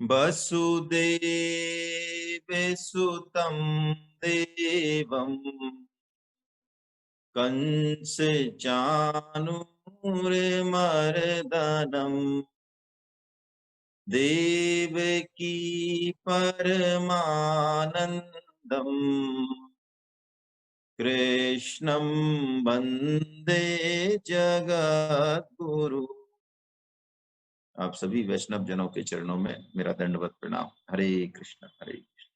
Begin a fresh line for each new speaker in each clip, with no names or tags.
वसुदेवसुतं देवं कंसचाणूरमर्दनम् देवकी परमानन्दम् कृष्णं वन्दे जगद्गुरु। आप सभी वैष्णव जनों के चरणों में मेरा दंडवत प्रणाम। हरे कृष्ण हरे कृष्ण।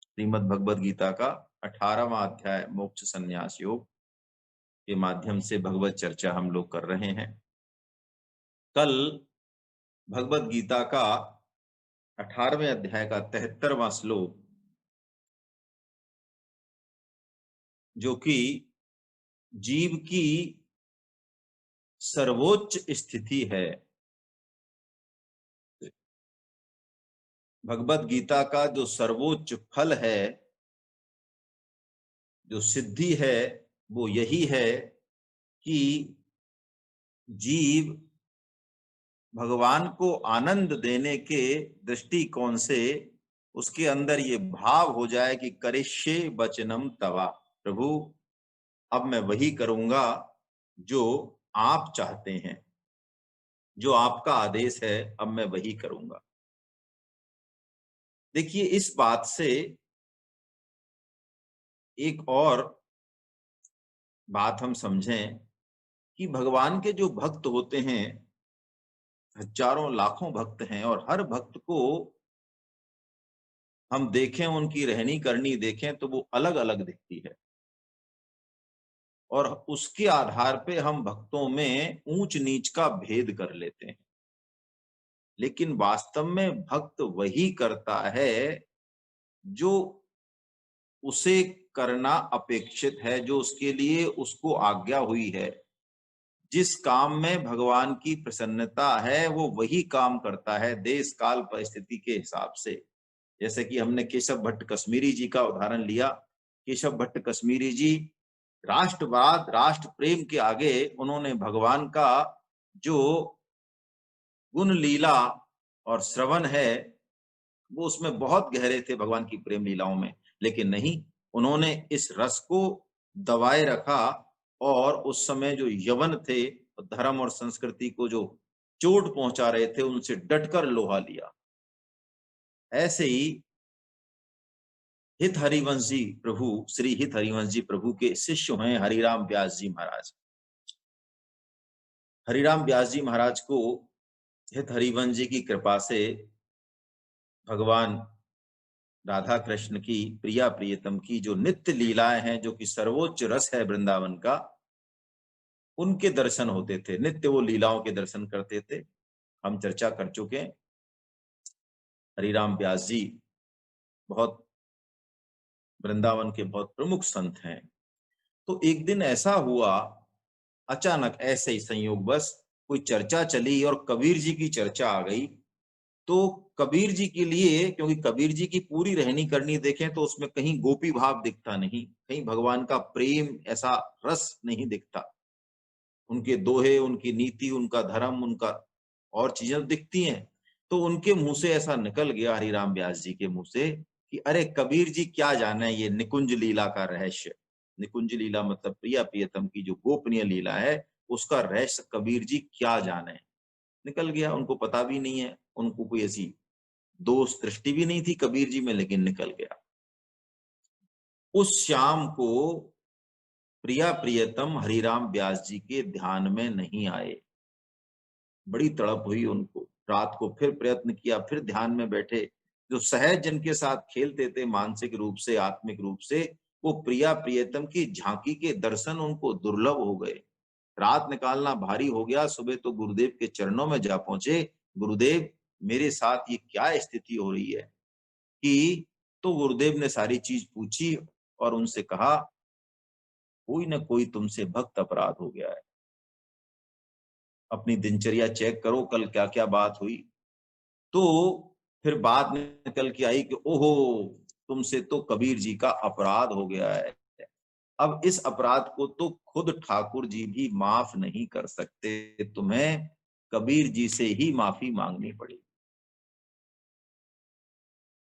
श्रीमद् भगवद गीता का 18वां अध्याय मोक्ष संन्यास योग के माध्यम से भगवत चर्चा हम लोग कर रहे हैं। कल भगवद गीता का 18वें अध्याय का 73वां श्लोक, जो कि जीव की सर्वोच्च स्थिति है, भगवद गीता का जो सर्वोच्च फल है, जो सिद्धि है, वो यही है कि जीव भगवान को आनंद देने के दृष्टिकोण से उसके अंदर ये भाव हो जाए कि करिष्ये वचनम तवा, प्रभु अब मैं वही करूंगा जो आप चाहते हैं, जो आपका आदेश है, अब मैं वही करूंगा। देखिए, इस बात से एक और बात हम समझें कि भगवान के जो भक्त होते हैं, हजारों लाखों भक्त हैं, और हर भक्त को हम देखें, उनकी रहनी करनी देखें तो वो अलग अलग दिखती है, और उसके आधार पे हम भक्तों में ऊंच नीच का भेद कर लेते हैं। लेकिन वास्तव में भक्त वही करता है जो उसे करना अपेक्षित है, जो उसके लिए उसको आज्ञा हुई है। जिस काम में भगवान की प्रसन्नता है वो वही काम करता है, देश काल परिस्थिति के हिसाब से। जैसे कि हमने केशव भट्ट कश्मीरी जी का उदाहरण लिया। केशव भट्ट कश्मीरी जी राष्ट्रवाद, राष्ट्र प्रेम के आगे उन्होंने भगवान का जो गुण लीला और श्रवण है, वो उसमें बहुत गहरे थे भगवान की प्रेम लीलाओं में। लेकिन नहीं, उन्होंने इस रस को दबाए रखा, और उस समय जो यवन थे, धर्म और संस्कृति को जो चोट पहुंचा रहे थे, उनसे डटकर लोहा लिया। ऐसे ही हित हरिवंश जी प्रभु, श्री हित हरिवंश जी प्रभु के शिष्य हैं हरिराम व्यास जी महाराज। हरिराम व्यास जी महाराज को हित हरिवंश जी की कृपा से भगवान राधा कृष्ण की, प्रिया प्रियतम की जो नित्य लीलाएं हैं, जो कि सर्वोच्च रस है वृंदावन का, उनके दर्शन होते थे। नित्य वो लीलाओं के दर्शन करते थे। हम चर्चा कर चुके हैं, हरिराम व्यास जी बहुत वृंदावन के बहुत प्रमुख संत हैं। तो एक दिन ऐसा हुआ, अचानक ऐसे ही संयोगवश कोई चर्चा चली और कबीर जी की चर्चा आ गई। तो कबीर जी के लिए, क्योंकि कबीर जी की पूरी रहनी करनी देखें तो उसमें कहीं गोपी भाव दिखता नहीं, कहीं भगवान का प्रेम, ऐसा रस नहीं दिखता। उनके दोहे, उनकी नीति, उनका धर्म, उनका और चीजें दिखती हैं। तो उनके मुंह से ऐसा निकल गया, हरिराम व्यास जी के मुंह से, कि अरे कबीर जी क्या जाने ये निकुंज लीला का रहस्य। निकुंज लीला मतलब प्रिया प्रियतम की जो गोपनीय लीला है, उसका रहस्य कबीर जी क्या जाने। निकल गया, उनको पता भी नहीं है, उनको कोई ऐसी दोष दृष्टि भी नहीं थी कबीर जी में, लेकिन निकल गया। उस शाम को प्रिया प्रियतम हरिराम व्यास जी के ध्यान में नहीं आए। बड़ी तड़प हुई उनको। रात को फिर प्रयत्न किया, फिर ध्यान में बैठे। जो सहज जिनके साथ खेलते थे मानसिक रूप से, आत्मिक रूप से, वो प्रिया प्रियतम की झांकी के दर्शन उनको दुर्लभ हो गए। रात निकालना भारी हो गया। सुबह तो गुरुदेव के चरणों में जा पहुंचे, गुरुदेव मेरे साथ ये क्या स्थिति हो रही है कि। तो गुरुदेव ने सारी चीज पूछी और उनसे कहा, कोई ना कोई तुमसे भक्त अपराध हो गया है। अपनी दिनचर्या चेक करो, कल क्या क्या बात हुई। तो फिर बात निकल के आई कि ओहो, तुमसे तो कबीर जी का अपराध हो गया है। अब इस अपराध को तो खुद ठाकुर जी भी माफ नहीं कर सकते, तुम्हें कबीर जी से ही माफी मांगनी पड़ी।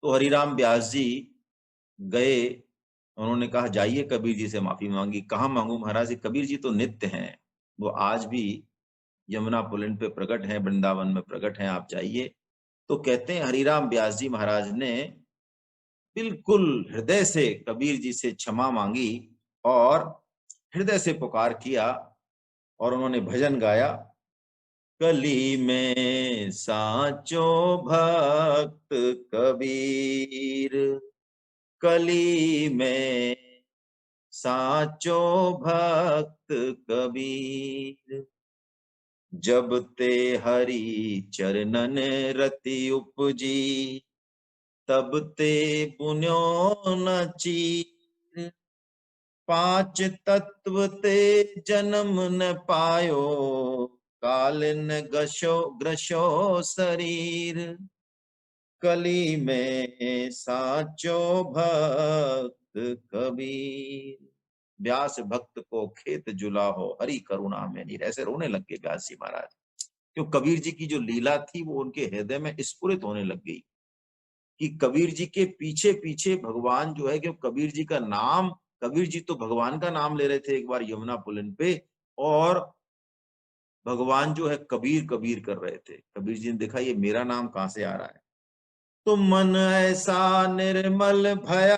तो हरिराम व्यास जी गए, उन्होंने कहा जाइए कबीर जी से माफी मांगी। कहाँ मांगू महाराज, जी कबीर जी तो नित्य हैं, वो आज भी यमुना पुलिन पे प्रकट हैं, वृंदावन में प्रकट हैं, आप जाइए। तो कहते हैं हरिराम व्यास जी महाराज ने बिल्कुल हृदय से कबीर जी से क्षमा मांगी और हृदय से पुकार किया और उन्होंने भजन गाया, कली में साचो भक्त कबीर, कली में साचो भक्त कबीर, जब ते हरि चरणन रति उपजी, तब ते पुण्यो न चीर, पांच तत्व ते जन्म न पायो, काल न गशो ग्रशो शरीर, कली में साचो भक्त कबीर, व्यास भक्त को खेत जुला हो, हरि करुणा में नीर। ऐसे रोने लग गए व्यास जी महाराज, क्यों कबीर जी की जो लीला थी वो उनके हृदय में स्फुरित होने लग गई कि कबीर जी के पीछे पीछे भगवान जो है, कि कबीर जी का नाम, कबीर जी तो भगवान का नाम ले रहे थे एक बार यमुना पुलिन पे, और भगवान जो है कबीर कबीर कर रहे थे। कबीर जी ने देखा ये मेरा नाम कहां से आ रहा है, तो मन ऐसा निर्मल भया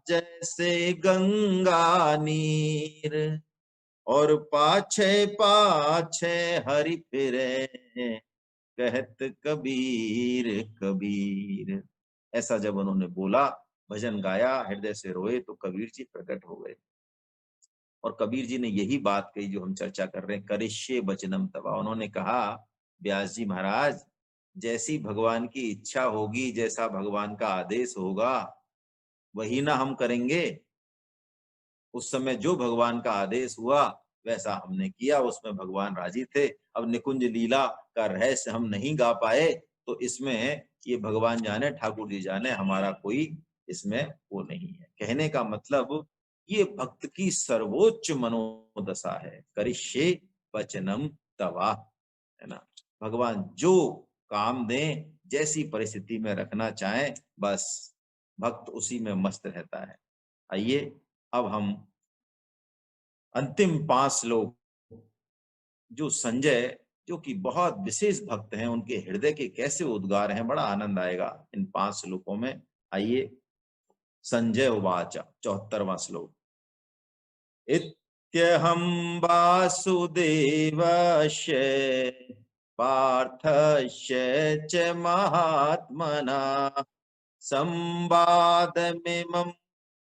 जैसे गंगा नीर, और पाछे पाछे हरि फिरे, कहत कबीर कबीर। ऐसा जब उन्होंने बोला, भजन गाया, हृदय से रोए, तो कबीर जी प्रकट हो गए। और कबीर जी ने यही बात कही जो हम चर्चा कर रहे हैं, करिष्ये वचनम तवा। उन्होंने कहा व्यास जी महाराज, जैसी भगवान की इच्छा होगी, जैसा भगवान का आदेश होगा वही ना हम करेंगे। उस समय जो भगवान का आदेश हुआ वैसा हमने किया, उसमें भगवान राजी थे। अब निकुंज लीला का रहस्य हम नहीं गा पाए, तो इसमें ये भगवान जाने, ठाकुर जी जाने, हमारा कोई इसमें वो नहीं है। कहने का मतलब ये भक्त की सर्वोच्च मनोदशा है, करिष्ये वचनम तवा, है ना। भगवान जो काम दें, जैसी परिस्थिति में रखना चाहें, बस भक्त उसी में मस्त रहता है। आइए अब हम अंतिम 5 श्लोक, जो संजय, जो कि बहुत विशेष भक्त हैं, उनके हृदय के कैसे उद्गार हैं, बड़ा आनंद आएगा इन 5 श्लोकों में। आइए, संजय उवाच, 74वां श्लोक। इत्यहं वासुदेवस्य पार्थस्य च महात्मना संवादमिमं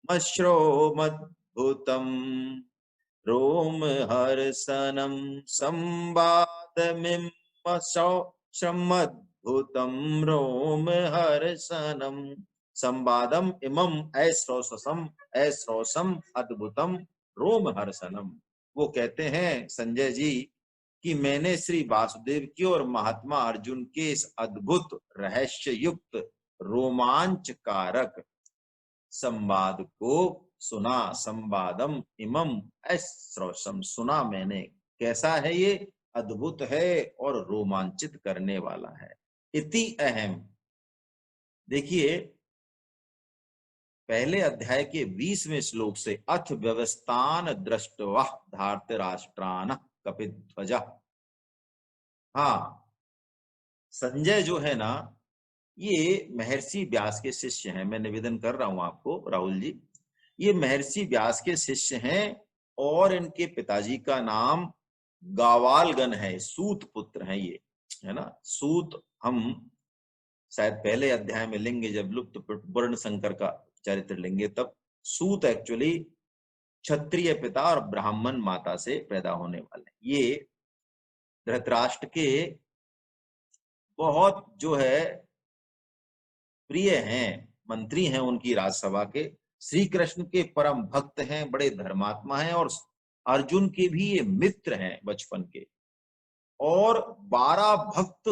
मश्रोमद्भुतम् रोमहर्षणं संवादमिमश्रमद्भुतं रोमहर्षणं संवादम इमं ऐश्रोषम अद्भुतम रोमहर्षणम। वो कहते हैं संजय जी कि मैंने श्री वासुदेव की और महात्मा अर्जुन के इस अद्भुत रहस्य युक्त रोमांचकारक संवाद को सुना। संवादम इमम ऐश्रोषम, सुना मैंने। कैसा है ये? अद्भुत है और रोमांचित करने वाला है। इति अहम, देखिए पहले अध्याय के 20वें श्लोक से, अथ व्यवस्थान दृष्टवा धार्तराष्ट्रान कपिध्वजा। हाँ, संजय जो है ना, ये महर्षि व्यास के शिष्य हैं। मैं निवेदन कर रहा हूं आपको राहुल जी, ये महर्षि व्यास के शिष्य हैं और इनके पिताजी का नाम गावालगन है, सूत पुत्र हैं ये, है ना। सूत हम शायद पहले अध्याय में लेंगे, जब लुप्त वर्ण शंकर का चरित्र लेंगे तब। सूत एक्चुअली क्षत्रिय पिता और ब्राह्मण माता से पैदा होने वाले। ये धृतराष्ट्र के बहुत जो है प्रिय हैं, मंत्री हैं उनकी राजसभा के। श्री कृष्ण के परम भक्त हैं, बड़े धर्मात्मा हैं, और अर्जुन के भी ये मित्र हैं बचपन के। और 12 भक्त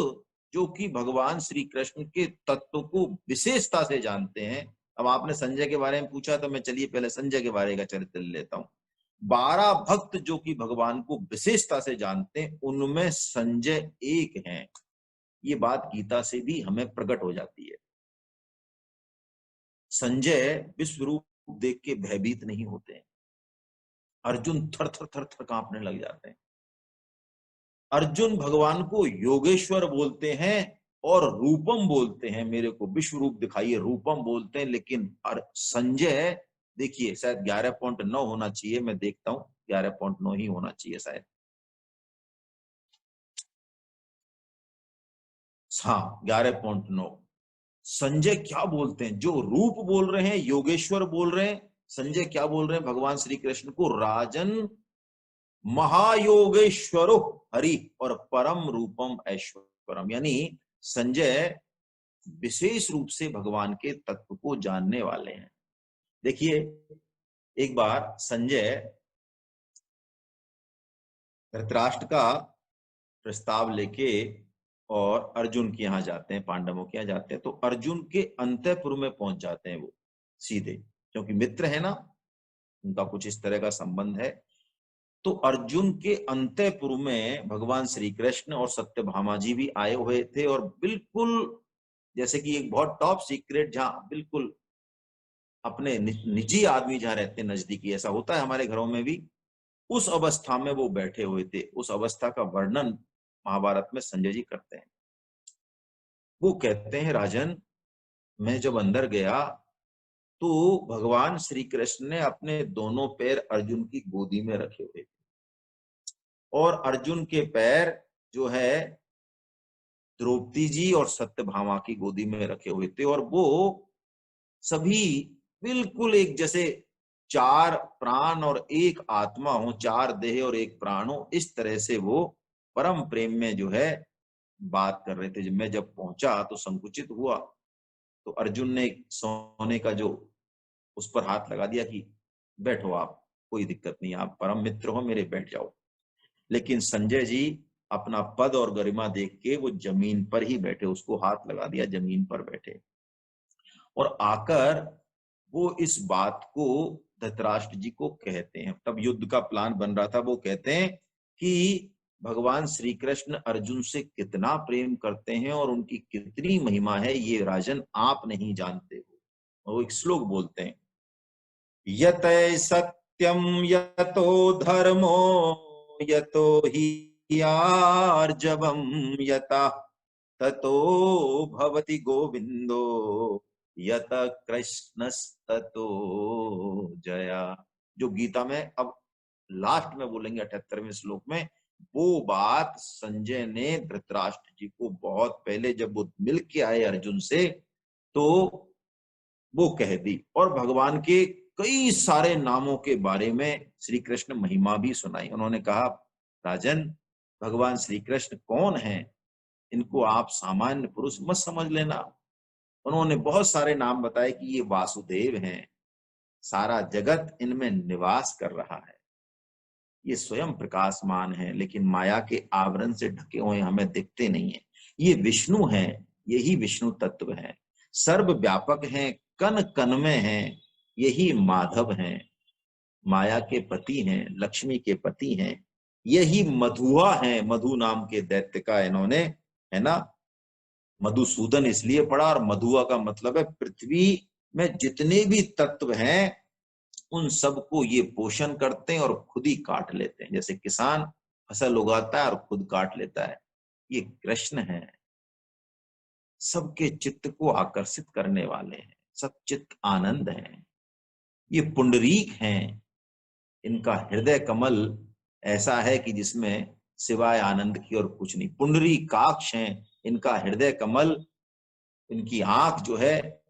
जो कि भगवान श्री कृष्ण के तत्व को विशेषता से जानते हैं। अब आपने संजय के बारे में पूछा, तो मैं चलिए पहले संजय के बारे का चरित्र लेता हूं। 12 भक्त जो कि भगवान को विशेषता से जानते हैं, उनमें संजय एक हैं। ये बात गीता से भी हमें प्रकट हो जाती है। संजय विश्व रूप देख के भयभीत नहीं होते हैं। अर्जुन थर थर थर थर कांपने लग जाते हैं। अर्जुन भगवान को योगेश्वर बोलते हैं और रूपम बोलते हैं, मेरे को विश्व रूप दिखाइए, रूपम बोलते हैं। लेकिन संजय देखिए, शायद 11.9 होना चाहिए, मैं देखता हूं 11.9 ही होना चाहिए शायद। हाँ 11.9। संजय क्या बोलते हैं, जो रूप बोल रहे हैं, योगेश्वर बोल रहे हैं, संजय क्या बोल रहे हैं भगवान श्री कृष्ण को, राजन महायोगेश्वरो हरि और परम रूपम ऐश्वरम। यानी संजय विशेष रूप से भगवान के तत्व को जानने वाले हैं। देखिए, एक बार संजय धृतराष्ट्र का प्रस्ताव लेके और अर्जुन के यहाँ जाते हैं, पांडवों के यहाँ जाते हैं, तो अर्जुन के अंतःपुर में पहुंच जाते हैं वो सीधे, क्योंकि मित्र है ना, उनका कुछ इस तरह का संबंध है। तो अर्जुन के अंतःपुर में भगवान श्री कृष्ण और सत्यभामा जी भी आए हुए थे, और बिल्कुल जैसे कि एक बहुत टॉप सीक्रेट, जहां बिल्कुल अपने निजी आदमी जहां रहते हैं नजदीकी, ऐसा होता है हमारे घरों में भी, उस अवस्था में वो बैठे हुए थे। उस अवस्था का वर्णन महाभारत में संजय जी करते हैं। वो कहते हैं, राजन मैं जब अंदर गया तो भगवान श्री कृष्ण ने अपने दोनों पैर अर्जुन की गोदी में रखे हुए थे, और अर्जुन के पैर जो है द्रौपदी जी और सत्यभामा की गोदी में रखे हुए थे, और वो सभी बिल्कुल एक जैसे चार प्राण और एक आत्मा हो, चार देह और एक प्राण हो, इस तरह से वो परम प्रेम में जो है बात कर रहे थे। जब मैं पहुंचा तो संकुचित हुआ, तो अर्जुन ने सोने का जो उस पर हाथ लगा दिया कि बैठो आप, कोई दिक्कत नहीं, आप परम मित्र हो मेरे, बैठ जाओ। लेकिन संजय जी अपना पद और गरिमा देख के वो जमीन पर ही बैठे, उसको हाथ लगा दिया, जमीन पर बैठे। और आकर वो इस बात को धृतराष्ट्र जी को कहते हैं, तब युद्ध का प्लान बन रहा था, वो कहते हैं कि भगवान श्री कृष्ण अर्जुन से कितना प्रेम करते हैं और उनकी कितनी महिमा है, ये राजन आप नहीं जानते हो। और वो एक श्लोक बोलते हैं, यतै सत्यम यतो धर्मो यतो हि आर्जवम यता ततो भवति गोविंदो यत कृष्णस्ततो जया। जो गीता में अब लास्ट में बोलेंगे 78वें श्लोक में, वो बात संजय ने धृतराष्ट्र जी को बहुत पहले जब वो मिल के आए अर्जुन से, तो वो कह दी। और भगवान के कई सारे नामों के बारे में श्री कृष्ण महिमा भी सुनाई। उन्होंने कहा, राजन भगवान श्री कृष्ण कौन है, इनको आप सामान्य पुरुष मत समझ लेना। उन्होंने बहुत सारे नाम बताए कि ये वासुदेव हैं, सारा जगत इनमें निवास कर रहा है, ये स्वयं प्रकाशमान है, लेकिन माया के आवरण से ढके हुए हमें दिखते नहीं है। ये विष्णु हैं, यही विष्णु तत्व है। सर्वव्यापक हैं, कन कन में हैं, यही माधव हैं। माया के पति हैं, लक्ष्मी के पति हैं, यही मधुआ हैं। मधु नाम के दैत्य का इन्होंने, है ना, मधुसूदन इसलिए पढ़ा, और मधुआ का मतलब है पृथ्वी में जितने भी तत्व हैं उन सबको ये पोषण करते हैं और खुद ही काट लेते हैं। जैसे किसान फसल उगाता है और खुद काट लेता है, ये कृष्ण है, सबके चित्त को आकर्षित करने वाले हैं, सब चित्त आनंद हैं। ये पुंडरीक हैं, इनका हृदय कमल ऐसा है कि जिसमें सिवाय आनंद की और कुछ नहीं। पुंडरीकाक्ष हैं, इनका हृदय कमल, इनकी आंख जो है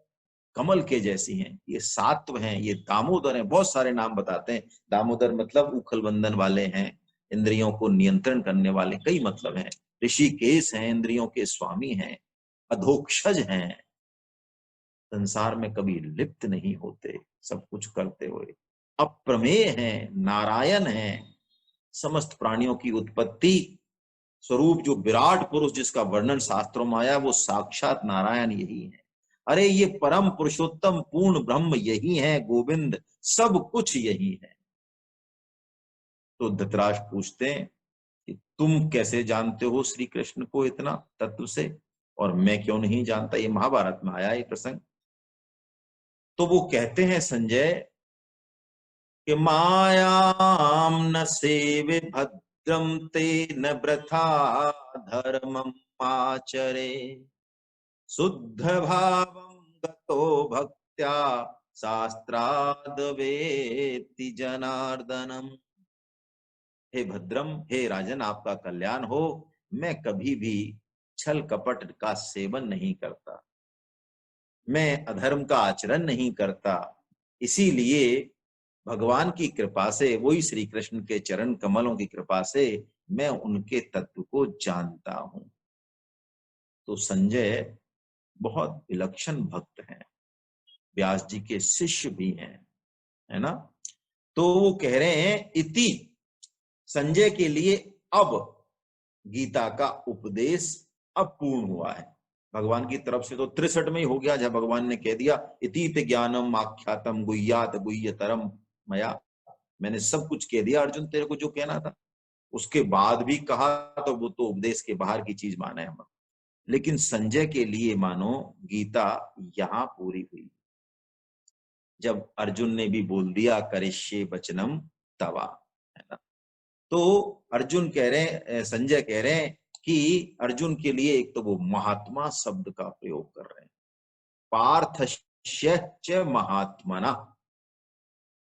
कमल के जैसी हैं। ये सात्व हैं, ये दामोदर हैं, बहुत सारे नाम बताते हैं। दामोदर मतलब उखल बंधन वाले हैं, इंद्रियों को नियंत्रण करने वाले, कई मतलब हैं। ऋषिकेश हैं, इंद्रियों के स्वामी हैं। अधोक्षज हैं, संसार में कभी लिप्त नहीं होते, सब कुछ करते हुए। अप्रमेय हैं, नारायण हैं, समस्त प्राणियों की उत्पत्ति स्वरूप जो विराट पुरुष जिसका वर्णन शास्त्रों में आया, वो साक्षात नारायण यही है। अरे ये परम पुरुषोत्तम पूर्ण ब्रह्म यही है, गोविंद सब कुछ यही है। तो धृतराष्ट्र पूछते हैं कि तुम कैसे जानते हो श्री कृष्ण को इतना तत्व से, और मैं क्यों नहीं जानता। ये महाभारत में आया ये प्रसंग। तो वो कहते हैं संजय कि मायाम न सेवे भद्रम ते न वृथा धर्मम आचरे शुद्ध भावम गतो भक्त्या शास्त्राद वेत्ति जनार्दनम। हे भद्रम, हे राजन, आपका कल्याण हो। मैं कभी भी छल कपट का सेवन नहीं करता, मैं अधर्म का आचरण नहीं करता। इसीलिए भगवान की कृपा से, वही श्री कृष्ण के चरण कमलों की कृपा से मैं उनके तत्व को जानता हूं। तो संजय बहुत विलक्षण भक्त हैं, व्यास जी के शिष्य भी हैं, है ना। तो वो कह रहे हैं इति, संजय के लिए अब गीता का उपदेश अब पूर्ण हुआ है। भगवान की तरफ से तो 63 में ही हो गया, जब भगवान ने कह दिया इति ज्ञानम आख्यातम गुह्यात गुह्यतरम मया, मैंने सब कुछ कह दिया अर्जुन तेरे को जो कहना था। उसके बाद भी कहा तो वो तो उपदेश के बाहर की चीज माने हम। लेकिन संजय के लिए मानो गीता यहां पूरी हुई, जब अर्जुन ने भी बोल दिया करिष्ये वचनम तवा, है ना। तो अर्जुन कह रहे हैं, संजय कह रहे हैं कि अर्जुन के लिए एक तो वो महात्मा शब्द का प्रयोग कर रहे हैं, पार्थस्य महात्मना,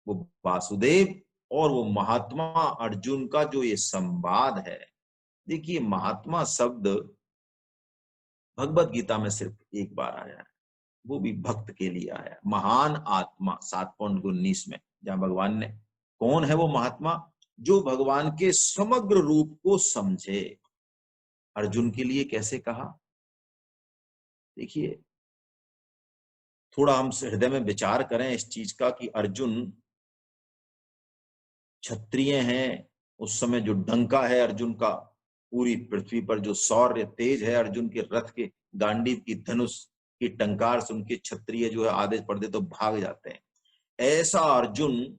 वो वासुदेव और वो महात्मा अर्जुन का जो ये संवाद है। देखिए महात्मा शब्द भगवत गीता में सिर्फ एक बार आया है, वो भी भक्त के लिए आया है। महान आत्मा 7.19 में, जहां भगवान ने, कौन है वो महात्मा, जो भगवान के समग्र रूप को समझे। अर्जुन के लिए कैसे कहा, देखिए थोड़ा हम हृदय में विचार करें इस चीज का कि अर्जुन क्षत्रिय हैं, उस समय जो डंका है अर्जुन का, पूरी पृथ्वी पर जो शौर्य तेज है अर्जुन के रथ के, गांडीव की धनुष की टंकार से उनके क्षत्रिय जो है आदेश पढ़ते तो भाग जाते हैं। ऐसा अर्जुन,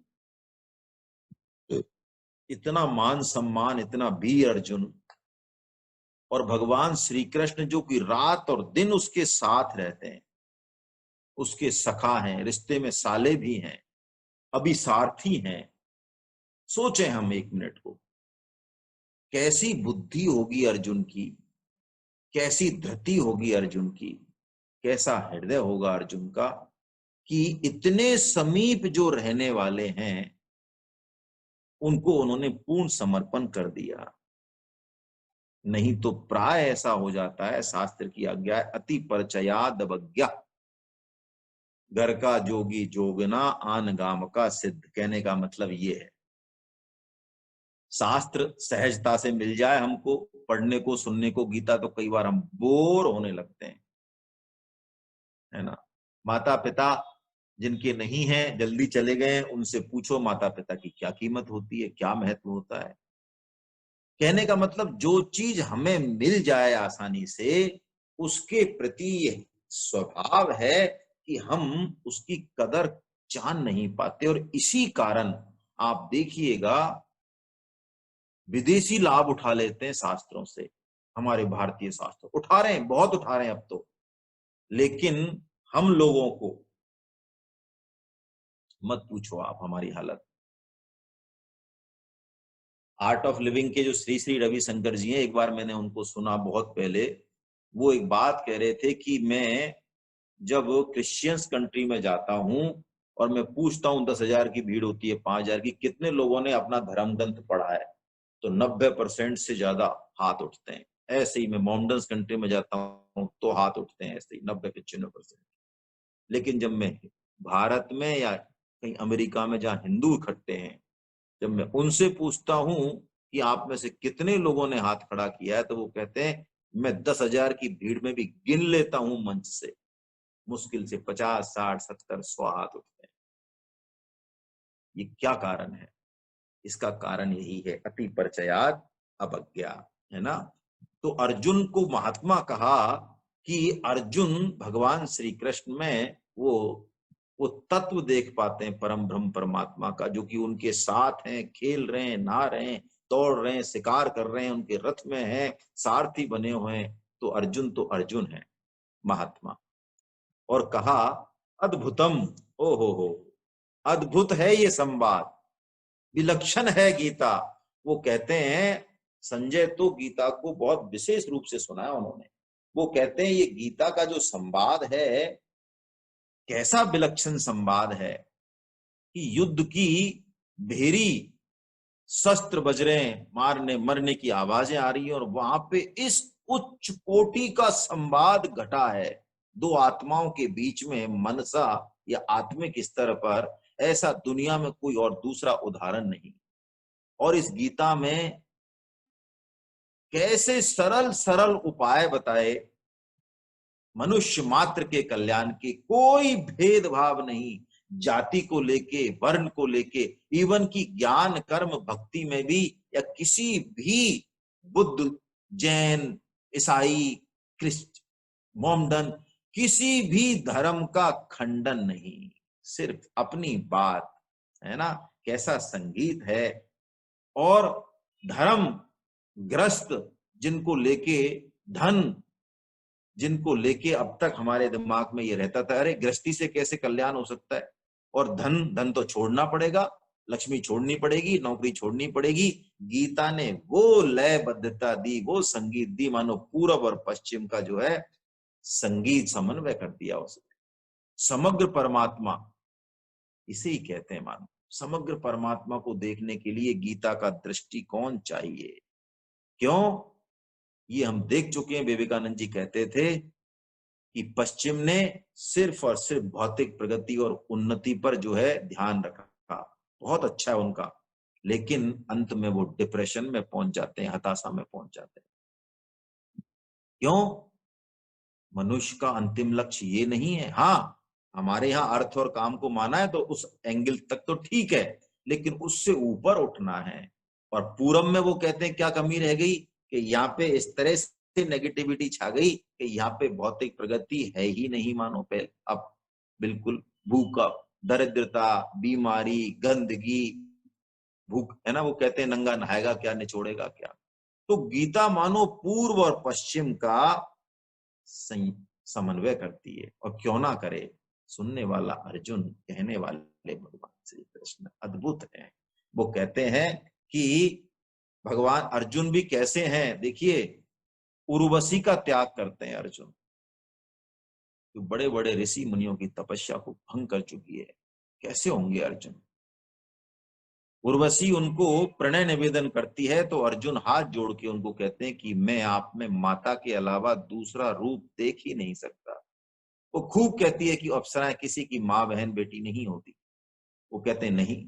इतना मान सम्मान, इतना वीर अर्जुन, और भगवान श्री कृष्ण जो कि रात और दिन उसके साथ रहते हैं, उसके सखा हैं, रिश्ते में साले भी हैं, अभी सारथी हैं। सोचें हम एक मिनट को, कैसी बुद्धि होगी अर्जुन की, कैसी धृति होगी अर्जुन की, कैसा हृदय होगा अर्जुन का, कि इतने समीप जो रहने वाले हैं उनको उन्होंने पूर्ण समर्पण कर दिया। नहीं तो प्राय ऐसा हो जाता है, शास्त्र की आज्ञा है अति परचयाद अवज्ञा, घर का जोगी जोगना आन गाम का सिद्ध। कहने का मतलब ये है, शास्त्र सहजता से मिल जाए हमको पढ़ने को सुनने को गीता, तो कई बार हम बोर होने लगते हैं, है ना। माता पिता जिनके नहीं है, जल्दी चले गए, उनसे पूछो माता पिता की क्या कीमत होती है, क्या महत्व होता है। कहने का मतलब जो चीज हमें मिल जाए आसानी से, उसके प्रति स्वभाव है कि हम उसकी कदर जान नहीं पाते। और इसी कारण आप देखिएगा विदेशी लाभ उठा लेते हैं शास्त्रों से, हमारे भारतीय शास्त्र उठा रहे हैं, बहुत उठा रहे हैं अब तो। लेकिन हम लोगों को मत पूछो आप हमारी हालत। आर्ट ऑफ लिविंग के जो श्री श्री रविशंकर जी हैं, एक बार मैंने उनको सुना बहुत पहले, वो एक बात कह रहे थे कि मैं जब क्रिश्चियंस कंट्री में जाता हूं और मैं पूछता हूं 10,000 की भीड़ होती है, 5,000 की, कितने लोगों ने अपना धर्म ग्रंथ पढ़ा है, तो 90% से ज्यादा हाथ उठते हैं। ऐसे ही मैं मोमडन्स कंट्री में जाता हूँ तो हाथ उठते हैं ऐसे ही 90-95%। लेकिन जब मैं भारत में या कहीं अमेरिका में जहाँ हिंदू इकट्ठे हैं, जब मैं उनसे पूछता हूं कि आप में से कितने लोगों ने हाथ खड़ा किया है, तो वो कहते हैं मैं 10,000 की भीड़ में भी गिन लेता हूं मंच से, मुश्किल से 50, 60, 70, 100 हाथ उठते हैं। ये क्या कारण है? इसका कारण यही है अति परिचयात अवज्ञा, है ना। तो अर्जुन को महात्मा कहा कि अर्जुन भगवान श्री कृष्ण में वो तत्व देख पाते हैं परम ब्रह्म परमात्मा का, जो कि उनके साथ हैं, खेल रहे हैं, नहा रहे हैं, दौड़ रहे हैं, शिकार कर रहे हैं, उनके रथ में हैं, सारथी बने हुए हैं। तो अर्जुन है महात्मा। और कहा अद्भुतम, ओ हो, अद्भुत है ये संवाद, विलक्षण है गीता। वो कहते हैं, संजय तो गीता को बहुत विशेष रूप से सुना है उन्होंने। वो कहते हैं ये गीता का जो संवाद है, कैसा विलक्षण संवाद है कि युद्ध की भेरी शस्त्र बज रहे हैं, मारने मरने की आवाजें आ रही हैं, और वहां पे इस उच्च कोटि का संवाद घटा है दो आत्माओं के बीच में, मनसा या आत्मिक स्तर पर। ऐसा दुनिया में कोई और दूसरा उदाहरण नहीं। और इस गीता में कैसे सरल सरल उपाय बताए मनुष्य मात्र के कल्याण के, कोई भेदभाव नहीं, जाति को लेके, वर्ण को लेके, इवन की ज्ञान कर्म भक्ति में भी, या किसी भी बुद्ध, जैन, ईसाई, क्रिस्ट, मोमडन, किसी भी धर्म का खंडन नहीं, सिर्फ अपनी बात, है ना। कैसा संगीत है। और धर्म ग्रस्त जिनको लेके, धन जिनको लेके अब तक हमारे दिमाग में ये रहता था, अरे गृहस्थी से कैसे कल्याण हो सकता है, और धन धन तो छोड़ना पड़ेगा, लक्ष्मी छोड़नी पड़ेगी, नौकरी छोड़नी पड़ेगी। गीता ने वो लयबद्धता दी, वो संगीत दी, मानो पूरब और पश्चिम का जो है संगीत समन्वय कर दिया उसने। समग्र परमात्मा इसे ही कहते हैं मानो। समग्र परमात्मा को देखने के लिए गीता का दृष्टिकोण चाहिए। क्यों? ये हम देख चुके हैं। विवेकानंद जी कहते थे कि पश्चिम ने सिर्फ और सिर्फ भौतिक प्रगति और उन्नति पर जो है ध्यान रखा, बहुत अच्छा है उनका, लेकिन अंत में वो डिप्रेशन में पहुंच जाते हैं, हताशा में पहुंच जाते हैं। क्यों? मनुष्य का अंतिम लक्ष्य ये नहीं है। हाँ, हमारे यहाँ अर्थ और काम को माना है तो उस एंगल तक तो ठीक है, लेकिन उससे ऊपर उठना है। और पूरब में वो कहते हैं क्या कमी रह गई कि यहाँ पे इस तरह से नेगेटिविटी छा गई कि यहाँ पे भौतिक प्रगति है ही नहीं मानो पे। अब बिल्कुल भूख, दरिद्रता, बीमारी, गंदगी, भूख, है ना। वो कहते हैं नंगा नहाएगा क्या, निचोड़ेगा क्या। तो गीता मानो पूर्व और पश्चिम का समन्वय करती है। और क्यों ना करे, सुनने वाला अर्जुन, कहने वाले भगवान श्री कृष्ण अद्भुत है। वो कहते हैं कि भगवान अर्जुन भी कैसे हैं, देखिए, उर्वशी का त्याग करते हैं अर्जुन, जो बड़े बड़े ऋषि मुनियों की तपस्या को भंग कर चुकी है। कैसे होंगे अर्जुन? उर्वशी उनको प्रणय निवेदन करती है तो अर्जुन हाथ जोड़ के उनको कहते हैं कि मैं आप में माता के अलावा दूसरा रूप देख ही नहीं सकता। वो खूब कहती है कि अप्सराएं किसी की माँ बहन बेटी नहीं होती। वो कहते हैं नहीं।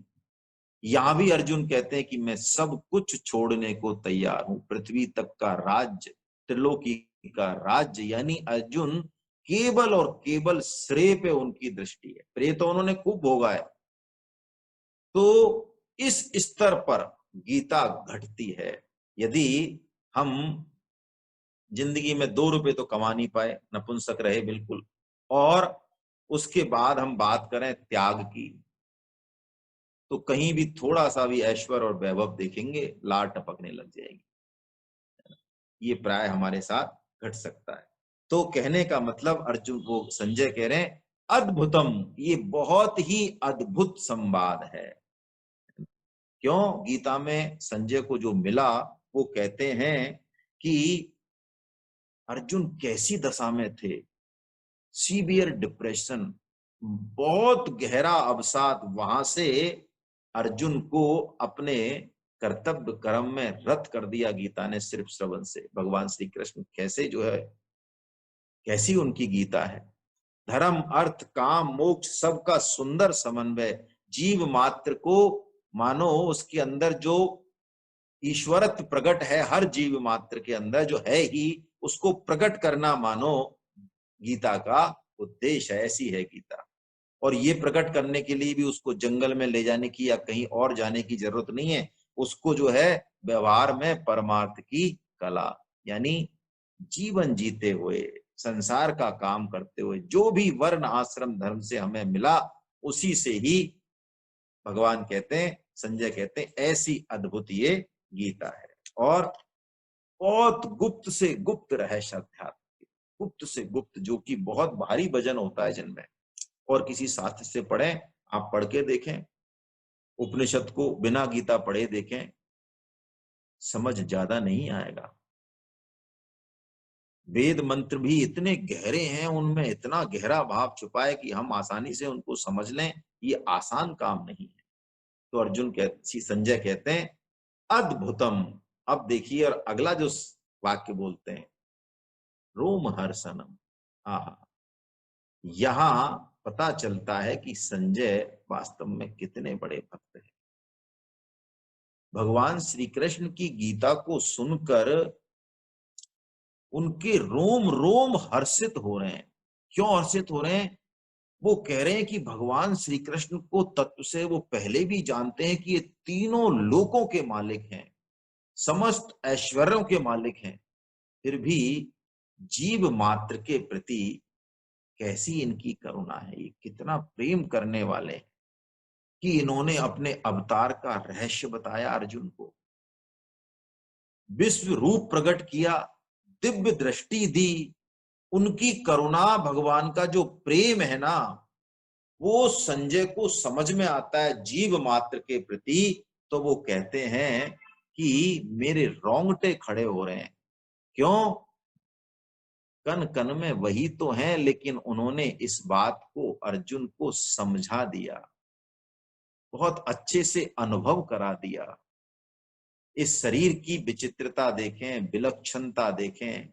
यहां भी अर्जुन कहते हैं कि मैं सब कुछ छोड़ने को तैयार हूं, पृथ्वी तक का राज्य, त्रिलोकी का राज्य। यानी अर्जुन केवल और केवल श्रेय पे उनकी दृष्टि है, प्रेय तो उन्होंने खूब भोगा है। तो इस स्तर पर गीता घटती है। यदि हम जिंदगी में 2 रुपए तो कमा नहीं पाए, नपुंसक रहे बिल्कुल, और उसके बाद हम बात करें त्याग की, तो कहीं भी थोड़ा सा भी ऐश्वर्य और वैभव देखेंगे, लार टपकने लग जाएगी। ये प्राय हमारे साथ घट सकता है। तो कहने का मतलब, अर्जुन को संजय कह रहे हैं अद्भुतम, ये बहुत ही अद्भुत संवाद है। क्यों? गीता में संजय को जो मिला, वो कहते हैं कि अर्जुन कैसी दशा में थे, सीवियर डिप्रेशन, बहुत गहरा अवसाद। वहां से अर्जुन को अपने कर्तव्य कर्म में रत कर दिया गीता ने सिर्फ श्रवण से। भगवान श्री कृष्ण कैसे जो है, कैसी उनकी गीता है। धर्म अर्थ काम मोक्ष सबका सुंदर समन्वय, जीव मात्र को मानो उसके अंदर जो ईश्वरत्व प्रकट है, हर जीव मात्र के अंदर जो है ही, उसको प्रकट करना मानो गीता का उद्देश्य है। ऐसी है गीता। और ये प्रकट करने के लिए भी उसको जंगल में ले जाने की या कहीं और जाने की जरूरत नहीं है। उसको जो है व्यवहार में परमार्थ की कला, यानी जीवन जीते हुए, संसार का काम करते हुए, जो भी वर्ण आश्रम धर्म से हमें मिला, उसी से ही भगवान कहते हैं, संजय कहते हैं, ऐसी अद्भुत ये गीता है। और बहुत गुप्त से गुप्त रहस्य अध्यात्म, गुप्त से गुप्त, जो कि बहुत भारी वजन होता है जिनमें, और किसी शास्त्र से पढ़ें, आप पढ़ के देखें, उपनिषद को बिना गीता पढ़े देखें, समझ ज्यादा नहीं आएगा। वेद मंत्र भी इतने गहरे हैं, उनमें इतना गहरा भाव छुपा है कि हम आसानी से उनको समझ लें, ये आसान काम नहीं है। तो अर्जुन संजय कहते हैं अद्भुतम। अब देखिए, और अगला जो वाक्य बोलते हैं, रोमहर्षणम। यहां पता चलता है कि संजय वास्तव में कितने बड़े भक्त हैं। भगवान श्री कृष्ण की गीता को सुनकर उनके रोम रोम हर्षित हो रहे हैं। क्यों हर्षित हो रहे हैं? वो कह रहे हैं कि भगवान श्री कृष्ण को तत्व से वो पहले भी जानते हैं कि ये तीनों लोकों के मालिक हैं, समस्त ऐश्वर्यों के मालिक हैं, फिर भी जीव मात्र के प्रति कैसी इनकी करुणा है, ये कितना प्रेम करने वाले हैं कि इन्होंने अपने अवतार का रहस्य बताया अर्जुन को, विश्व रूप प्रकट किया, दिव्य दृष्टि दी। उनकी करुणा, भगवान का जो प्रेम है ना, वो संजय को समझ में आता है जीव मात्र के प्रति। तो वो कहते हैं कि मेरे रोंगटे खड़े हो रहे हैं। क्यों? कन कन में वही तो हैं, लेकिन उन्होंने इस बात को अर्जुन को समझा दिया, बहुत अच्छे से अनुभव करा दिया। इस शरीर की विचित्रता देखें, विलक्षणता देखें,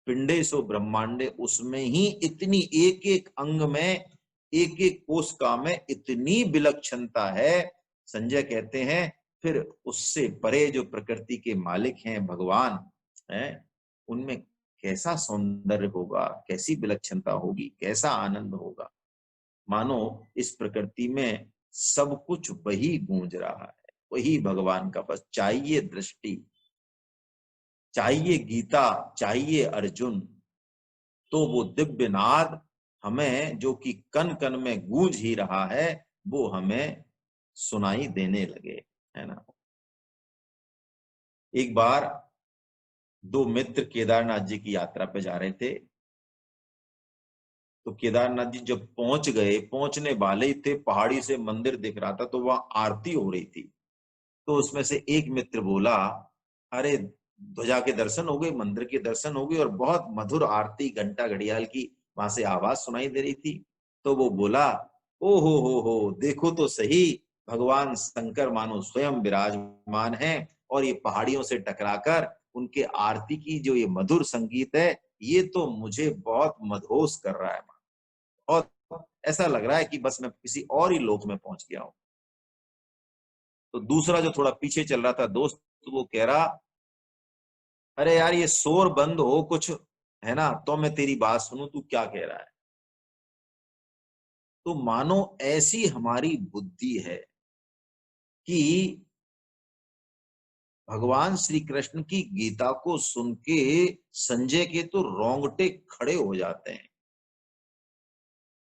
पिंडेसो ब्रह्मांडे, उसमें ही इतनी एक एक अंग में, एक एक कोशिका में इतनी विलक्षणता है। संजय कहते हैं फिर उससे परे जो प्रकृति के मालिक हैं भगवान हैं, उनमें कैसा सौंदर्य होगा, कैसी विलक्षणता होगी, कैसा आनंद होगा। मानो इस प्रकृति में सब कुछ वही गूंज रहा है, वही भगवान का। बस चाहिए दृष्टि, चाहिए गीता, चाहिए अर्जुन, तो वो दिव्य नाद हमें, जो कि कन कन में गूंज ही रहा है, वो हमें सुनाई देने लगे, है ना। एक बार दो मित्र केदारनाथ जी की यात्रा पे जा रहे थे। तो केदारनाथ जी जब पहुंच गए, पहुंचने वाले ही थे, पहाड़ी से मंदिर दिख रहा था, तो वहां आरती हो रही थी। तो उसमें से एक मित्र बोला, अरे ध्वजा के दर्शन हो गए, मंदिर के दर्शन हो गए, और बहुत मधुर आरती, घंटा घड़ियाल की वहां से आवाज सुनाई दे रही थी। तो वो बोला, ओ हो, देखो तो सही, भगवान शंकर मानो स्वयं विराजमान है, और ये पहाड़ियों से टकराकर उनके आरती की जो ये मधुर संगीत है, ये तो मुझे बहुत मदहोश कर रहा है, और ऐसा लग रहा है कि बस मैं किसी और ही लोक में पहुंच गया हूं। तो दूसरा जो थोड़ा पीछे चल रहा था दोस्त, तो वो कह रहा, अरे यार ये शोर बंद हो कुछ, है ना, तो मैं तेरी बात सुनूं, तू क्या कह रहा है। तो मानो ऐसी हमारी बुद्धि है कि भगवान श्री कृष्ण की गीता को सुन के संजय के तो रोंगटे खड़े हो जाते हैं,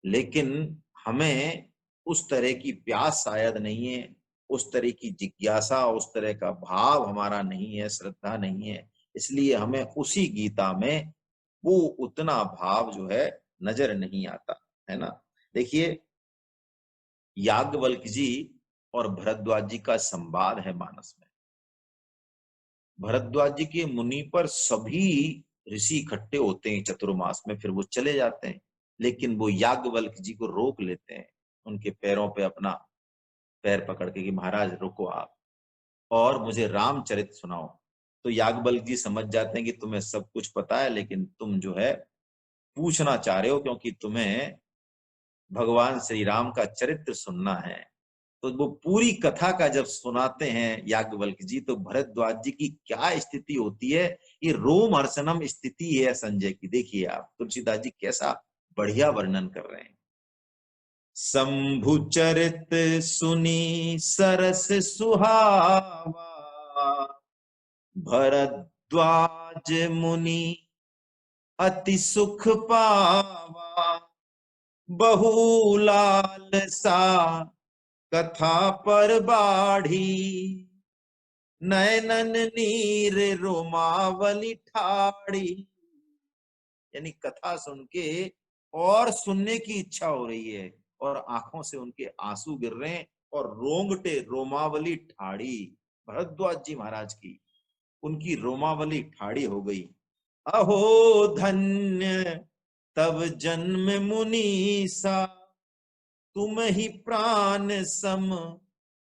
लेकिन हमें उस तरह की प्यास शायद नहीं है, उस तरह की जिज्ञासा, उस तरह का भाव हमारा नहीं है, श्रद्धा नहीं है। इसलिए हमें उसी गीता में वो उतना भाव जो है नजर नहीं आता, है ना। देखिए, याज्ञवल्क्य जी और भरद्वाज जी का संवाद है मानस में। भरद्वाज जी के मुनि पर सभी ऋषि इकट्ठे होते हैं चतुर्मास में, फिर वो चले जाते हैं, लेकिन वो याज्ञवल्क्य जी को रोक लेते हैं, उनके पैरों पे अपना पैर पकड़ के कि महाराज रुको आप, और मुझे रामचरित सुनाओ। तो याज्ञवल्क्य जी समझ जाते हैं कि तुम्हें सब कुछ पता है, लेकिन तुम जो है पूछना चाह रहे हो, क्योंकि तुम्हें भगवान श्री राम का चरित्र सुनना है। तो वो पूरी कथा का जब सुनाते हैं याज्ञवल्क्य जी, तो भरद्वाज जी की क्या स्थिति होती है, ये रोमहर्षणम स्थिति है संजय की। देखिए आप, तुलसीदास जी कैसा बढ़िया वर्णन कर रहे हैं। शंभु चरित सुनी सरस सुहावा, भरद्वाज मुनि अति सुख पावा, बहुलाल सा कथा पर बाढ़ी, नयनन नीर रोमावली ठाड़ी। यानी कथा सुन के और सुनने की इच्छा हो रही है, और आंखों से उनके आंसू गिर रहे हैं और रोंगटे रोमावली ठाड़ी, भरद्वाज जी महाराज की उनकी रोमावली ठाड़ी हो गई। अहो धन्य तब जन्म मुनीसा, तुम ही प्राण सम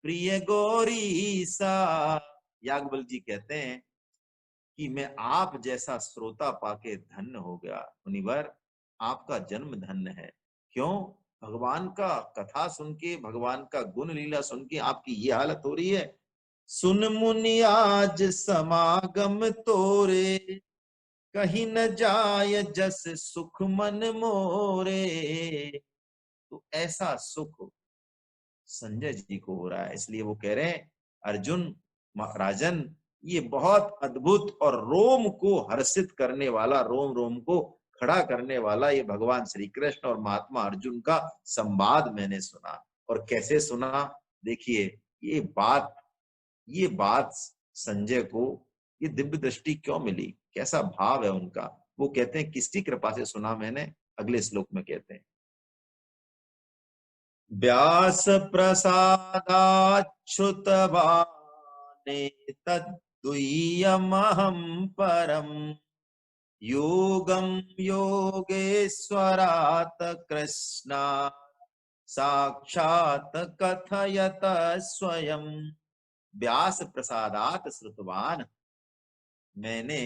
प्रिय गौरी सा। याज्ञवल्क्य जी कहते हैं कि मैं आप जैसा श्रोता पाके धन्य हो गया मुनिवर, आपका जन्म धन्य है। क्यों? भगवान का कथा सुन के, भगवान का गुण लीला सुन के आपकी ये हालत हो रही है। सुन मुनि आज समागम तोरे, कहीं न जाय जस सुख मन मोरे। तो ऐसा सुख संजय जी को हो रहा है, इसलिए वो कह रहे हैं अर्जुन राजन, ये बहुत अद्भुत और रोम को हर्षित करने वाला, रोम रोम को खड़ा करने वाला ये भगवान श्री कृष्ण और महात्मा अर्जुन का संवाद मैंने सुना। और कैसे सुना? देखिए, ये बात संजय को ये दिव्य दृष्टि क्यों मिली, कैसा भाव है उनका। वो कहते हैं किसकी कृपा से सुना मैंने, अगले श्लोक में कहते हैं, व्यास प्रसादाच्युत भाने तद्दुय्यमहं परम, योगम योगेश्वरात् कृष्णा साक्षात कथयत स्वयं। व्यास प्रसादात श्रुतवान, मैंने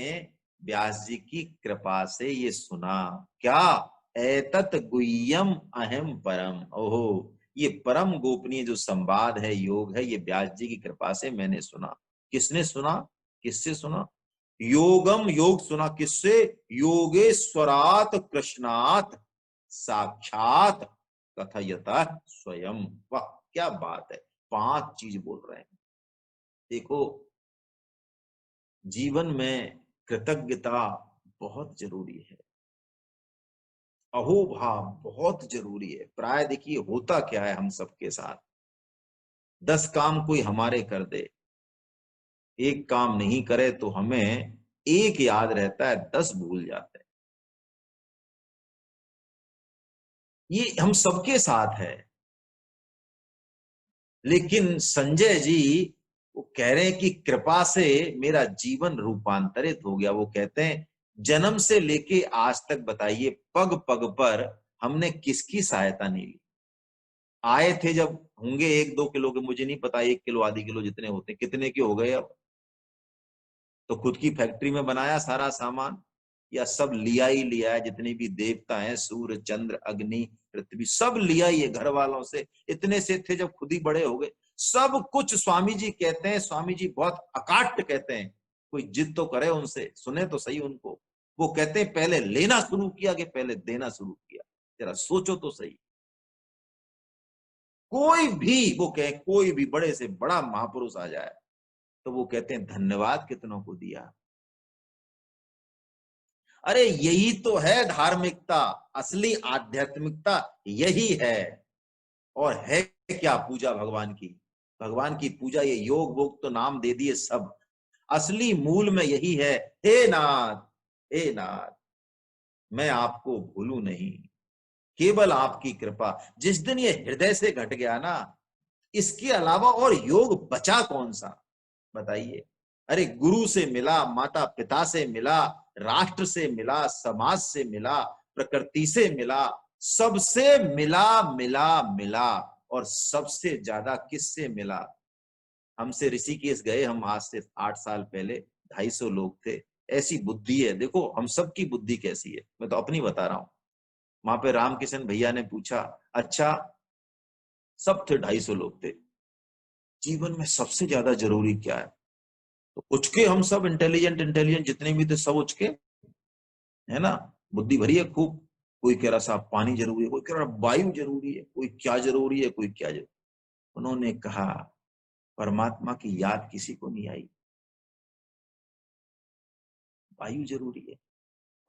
व्यास जी की कृपा से ये सुना। क्या? एतत् गुह्यम अहम परम। ओहो, ये परम गोपनीय जो संवाद है, योग है, ये व्यास जी की कृपा से मैंने सुना। किसने सुना? किससे सुना? योगम, योग सुना। किससे? योगेश्वरात कृष्णात साक्षात कथयता स्वयं। वाह, क्या बात है! 5 चीज बोल रहे हैं। देखो, जीवन में कृतज्ञता बहुत जरूरी है, अहोभाव बहुत जरूरी है। प्राय देखिए होता क्या है हम सबके साथ, 10 काम कोई हमारे कर दे, एक काम नहीं करे तो हमें एक याद रहता है, 10 भूल जाते हैं। ये हम सबके साथ है। लेकिन संजय जी वो कह रहे हैं कि कृपा से मेरा जीवन रूपांतरित हो गया। वो कहते हैं जन्म से लेके आज तक बताइए, पग पग पर हमने किसकी सहायता नहीं ली। आए थे जब, होंगे 1-2 किलो के, मुझे नहीं पता 1 किलो आधी किलो जितने होते, कितने के हो गए अब। तो खुद की फैक्ट्री में बनाया सारा सामान, या सब लिया ही लिया है? जितने भी देवता हैं, सूर्य चंद्र अग्नि पृथ्वी, सब लिया ही है घर वालों से। इतने से थे जब खुद ही बड़े हो गए। सब कुछ स्वामी जी कहते हैं, स्वामी जी बहुत अकाट्य कहते हैं, कोई जिद तो करे उनसे, सुने तो सही उनको। वो कहते हैं पहले लेना शुरू किया कि पहले देना शुरू किया, जरा सोचो तो सही। कोई भी, वो कहे कोई भी बड़े से बड़ा महापुरुष आ जाए तो वो कहते हैं धन्यवाद कितनों को दिया। अरे यही तो है धार्मिकता, असली आध्यात्मिकता यही है। और है क्या? पूजा भगवान की, भगवान की पूजा। ये योग वोग तो नाम दे दिए सब, असली मूल में यही है। हे नाथ, हे नाथ, मैं आपको भूलू नहीं, केवल आपकी कृपा। जिस दिन ये हृदय से घट गया ना, इसके अलावा और योग बचा कौन सा, बताइए। अरे गुरु से मिला, माता पिता से मिला, राष्ट्र से मिला, समाज से मिला, प्रकृति से मिला, सबसे मिला मिला मिला। और सबसे ज्यादा किससे मिला? हमसे ऋषिकेश गए हम आज से 8 साल पहले, 250 लोग थे। ऐसी बुद्धि है, देखो हम सबकी बुद्धि कैसी है, मैं तो अपनी बता रहा हूं। वहां पे रामकिशन भैया ने पूछा, अच्छा सब थे, 250 लोग थे, जीवन में सबसे ज्यादा जरूरी क्या है? तो उचके हम सब, इंटेलिजेंट इंटेलिजेंट जितने भी थे सब उचके, है ना, बुद्धि भरी है खूब। कोई कह रहा साहब पानी जरूरी है, कोई कह रहा वायु जरूरी है, कोई क्या जरूरी है, कोई क्या जरूरी। उन्होंने कहा परमात्मा की याद किसी को नहीं आई। वायु जरूरी है,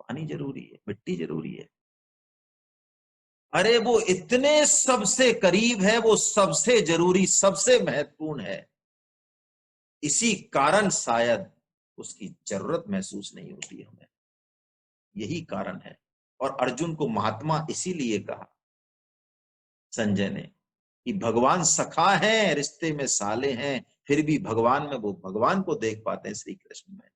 पानी जरूरी है, मिट्टी जरूरी है। अरे वो इतने सबसे करीब है, वो सबसे जरूरी, सबसे महत्वपूर्ण है। इसी कारण शायद उसकी जरूरत महसूस नहीं होती हमें, यही कारण है। और अर्जुन को महात्मा इसीलिए कहा। संजय ने, कि भगवान सखा हैं, रिश्ते में साले हैं, फिर भी भगवान में वो भगवान को देख पाते हैं श्री कृष्ण में।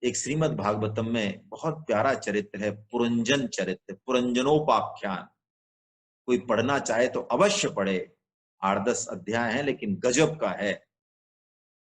एक श्रीमद् भागवतम में बहुत प्यारा चरित्र है, पुरंजन चरित्र, पुरंजनोपाख्यान। कोई पढ़ना चाहे तो अवश्य पढ़े, 8-10 अध्याय है, लेकिन गजब का है।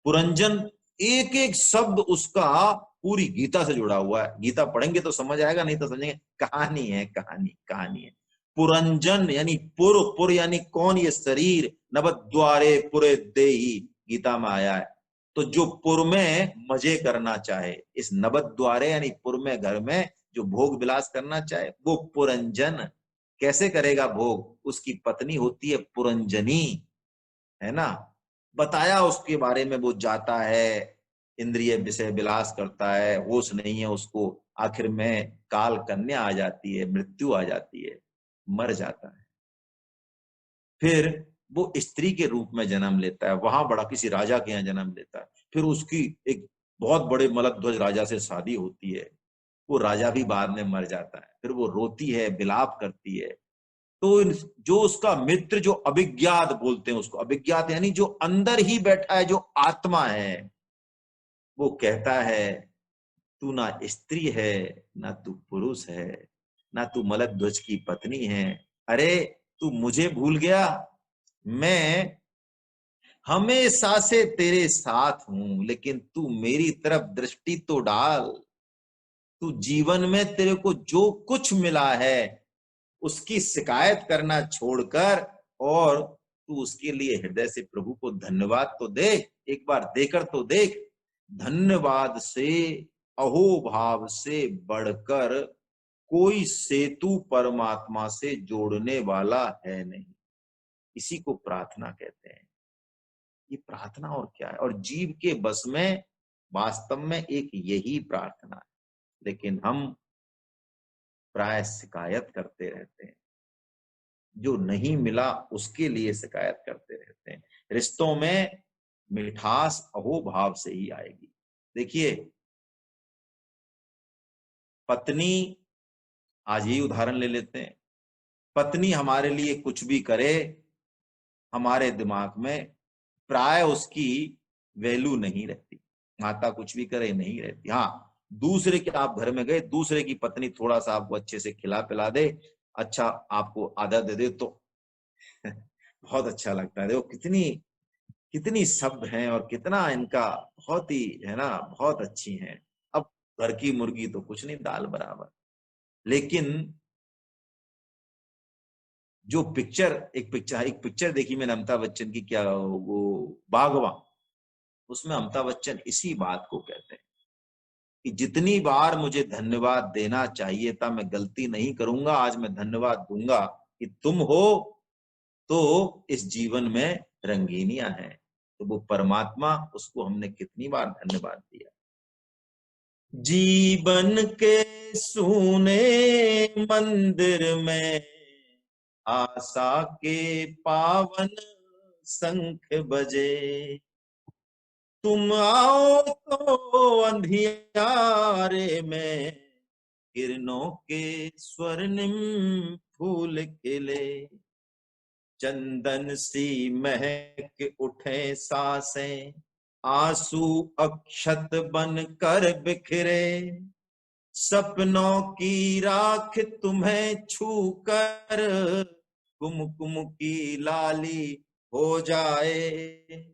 पुरंजन, एक एक शब्द उसका पूरी गीता से जुड़ा हुआ है। गीता पढ़ेंगे तो समझ आएगा, नहीं तो समझेंगे कहानी है, कहानी है। पुरंजन यानी पुर यानी कौन, ये शरीर, नवद्वारे पुरे देही गीता में आया है। तो जो पुर में मजे करना चाहे, इस नवद्वारे यानी पुर में, घर में जो भोग विलास करना चाहे, वो पुरंजन। कैसे करेगा भोग? उसकी पत्नी होती है पुरंजनी, है ना। बताया उसके बारे में, वो जाता है, इंद्रिय विषय विलास करता है, होश नहीं है उसको, आखिर में काल कन्या आ जाती है, मृत्यु आ जाती है, मर जाता है। फिर वो स्त्री के रूप में जन्म लेता है, वहां बड़ा किसी राजा के यहाँ जन्म लेता है। फिर उसकी एक बहुत बड़े मलध्वज राजा से शादी होती है, वो राजा भी बाद में मर जाता है। फिर वो रोती है, विलाप करती है। तो जो उसका मित्र, जो अभिज्ञात बोलते हैं उसको, अभिज्ञात यानी जो अंदर ही बैठा है, जो आत्मा है, वो कहता है तू ना स्त्री है, ना तू पुरुष है, ना तू मलध्वज की पत्नी है। अरे तू मुझे भूल गया, मैं हमेशा से तेरे साथ हूं, लेकिन तू मेरी तरफ दृष्टि तो डाल। तू जीवन में तेरे को जो कुछ मिला है उसकी शिकायत करना छोड़कर, और तू उसके लिए हृदय से प्रभु को धन्यवाद तो दे, एक बार देकर तो देख। धन्यवाद से, अहोभाव से बढ़कर कोई सेतु परमात्मा से जोड़ने वाला है नहीं। इसी को प्रार्थना कहते हैं। ये प्रार्थना और क्या है? और जीव के बस में वास्तव में एक यही प्रार्थना है, लेकिन हम प्राय शिकायत करते रहते हैं। जो नहीं मिला उसके लिए शिकायत करते रहते हैं। रिश्तों में मिठास अहोभाव से ही आएगी। देखिए, पत्नी, आज यही उदाहरण ले लेते हैं। पत्नी हमारे लिए कुछ भी करे, हमारे दिमाग में प्राय उसकी वैल्यू नहीं रहती। माता कुछ भी करे, नहीं रहती। हाँ, दूसरे के, आप घर में गए, दूसरे की पत्नी थोड़ा सा आपको अच्छे से खिला पिला दे, अच्छा आपको आदर दे दे, तो बहुत अच्छा लगता है। देखो कितनी कितनी शब्द हैं और कितना इनका बहुत ही, है ना, बहुत अच्छी हैं। अब घर की मुर्गी तो कुछ नहीं, दाल बराबर। लेकिन जो पिक्चर, एक पिक्चर देखी मैंने अमिताभ बच्चन की, क्या वो बागवान, उसमें अमिताभ बच्चन इसी बात को कहते हैं कि जितनी बार मुझे धन्यवाद देना चाहिए था, मैं गलती नहीं करूंगा, आज मैं धन्यवाद दूंगा कि तुम हो तो इस जीवन में रंगीनियां हैं। तो वो परमात्मा, उसको हमने कितनी बार धन्यवाद दिया। जीवन के सूने मंदिर में आशा के पावन शंख बजे। तुम आओ तो अंधियारे में किरणों के स्वर्णिम फूल खिले। चंदन सी महक उठे सांसें, आंसू अक्षत बन कर बिखरे। सपनों की राख तुम्हें छू कर कुमकुम की लाली हो जाए।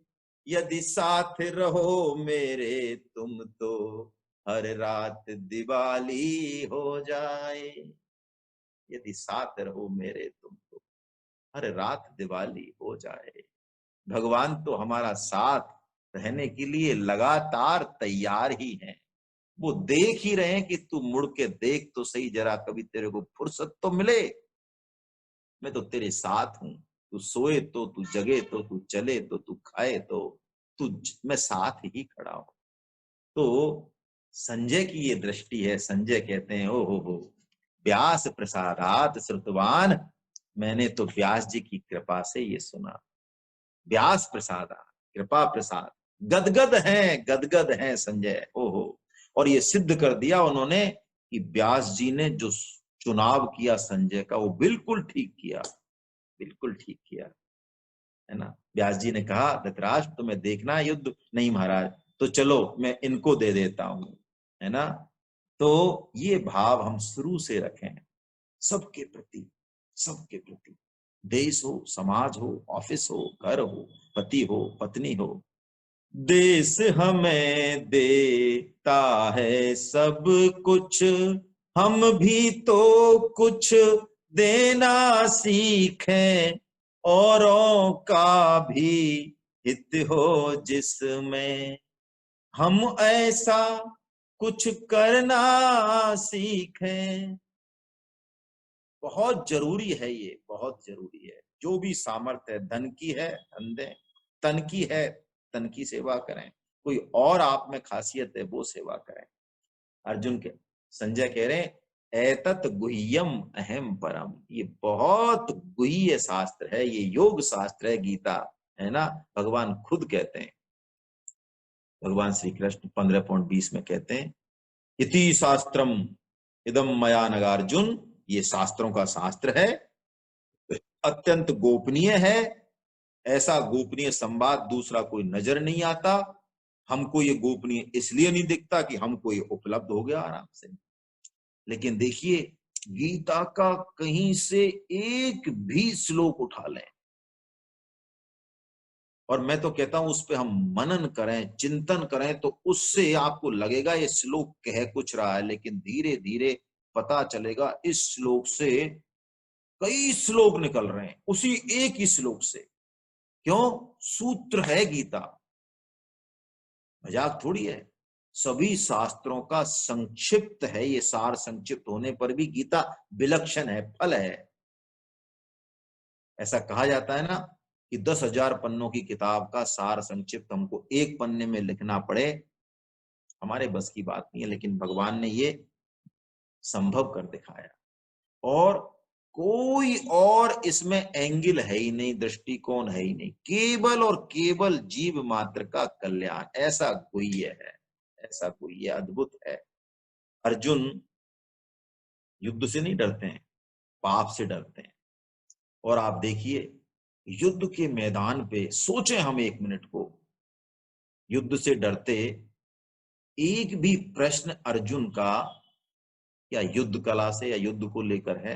यदि साथ रहो मेरे तुम तो हर रात दिवाली हो जाए। यदि साथ रहो मेरे तुम तो हर रात दिवाली हो जाए। भगवान तो हमारा साथ रहने के लिए लगातार तैयार ही हैं। वो देख ही रहे हैं कि तू मुड़ के देख तो सही जरा, कभी तेरे को फुर्सत तो मिले। मैं तो तेरे साथ हूं, तू सोए तो, तू जगे तो, तू चले तो, तू खाए तो, मैं साथ ही खड़ा हूं। तो संजय की ये दृष्टि है। संजय कहते हैं, ओ हो, व्यास प्रसादात श्रुतवान, मैंने तो व्यास जी की कृपा से ये सुना। व्यास प्रसादात, कृपा प्रसाद, गदगद हैं संजय, ओहो। और ये सिद्ध कर दिया उन्होंने कि व्यास जी ने जो चुनाव किया संजय का, वो बिल्कुल ठीक किया, बिल्कुल ठीक किया, है ना। व्यास जी ने कहा धृतराष्ट्र तुम्हें देखना है युद्ध, नहीं महाराज, तो चलो मैं इनको दे देता हूं, है ना। तो ये भाव हम शुरू से रखें सबके प्रति, सबके प्रति, देश हो, समाज हो, ऑफिस हो, घर हो, पति हो, पत्नी हो, देश हमें देता है सब कुछ, हम भी तो कुछ देना सीखें, औरों का भी हित हो जिसमें, हम ऐसा कुछ करना सीखें। बहुत जरूरी है ये, बहुत जरूरी है। जो भी सामर्थ्य है, धन की है धन दें, तन की है तन की सेवा करें, कोई और आप में खासियत है वो सेवा करें। अर्जुन के संजय कह रहे हैं एतत् गुह्यम अहम परम, ये बहुत गुह्य शास्त्र है, ये योग शास्त्र है गीता, है ना। भगवान खुद कहते हैं, भगवान श्री कृष्ण 15.20 में कहते हैं इति शास्त्रम इदम मया नगार्जुन, ये शास्त्रों का शास्त्र है, अत्यंत गोपनीय है, ऐसा गोपनीय संवाद दूसरा कोई नजर नहीं आता। हमको ये गोपनीय इसलिए नहीं दिखता कि हमको ये उपलब्ध हो गया आराम से, लेकिन देखिए गीता का कहीं से एक भी श्लोक उठा लें और मैं तो कहता हूं उस पे हम मनन करें, चिंतन करें, तो उससे आपको लगेगा ये श्लोक कह कुछ रहा है, लेकिन धीरे धीरे पता चलेगा इस श्लोक से कई श्लोक निकल रहे हैं उसी एक ही श्लोक से। क्यों? सूत्र है गीता, मजाक थोड़ी है। सभी शास्त्रों का संक्षिप्त है ये, सार संक्षिप्त होने पर भी गीता विलक्षण है, फल है। ऐसा कहा जाता है ना कि 10,000 पन्नों की किताब का सार संक्षिप्त हमको एक पन्ने में लिखना पड़े, हमारे बस की बात नहीं है, लेकिन भगवान ने ये संभव कर दिखाया। और कोई और इसमें एंगल है ही नहीं, दृष्टिकोण है ही नहीं, केवल और केवल जीव मात्र का कल्याण। ऐसा गुह्य है, ऐसा गुह्य अद्भुत है। अर्जुन युद्ध से नहीं डरते हैं, पाप से डरते हैं। और आप देखिए युद्ध के मैदान पे सोचें हम एक मिनट को, युद्ध से डरते एक भी प्रश्न अर्जुन का या युद्ध कला से या युद्ध को लेकर है,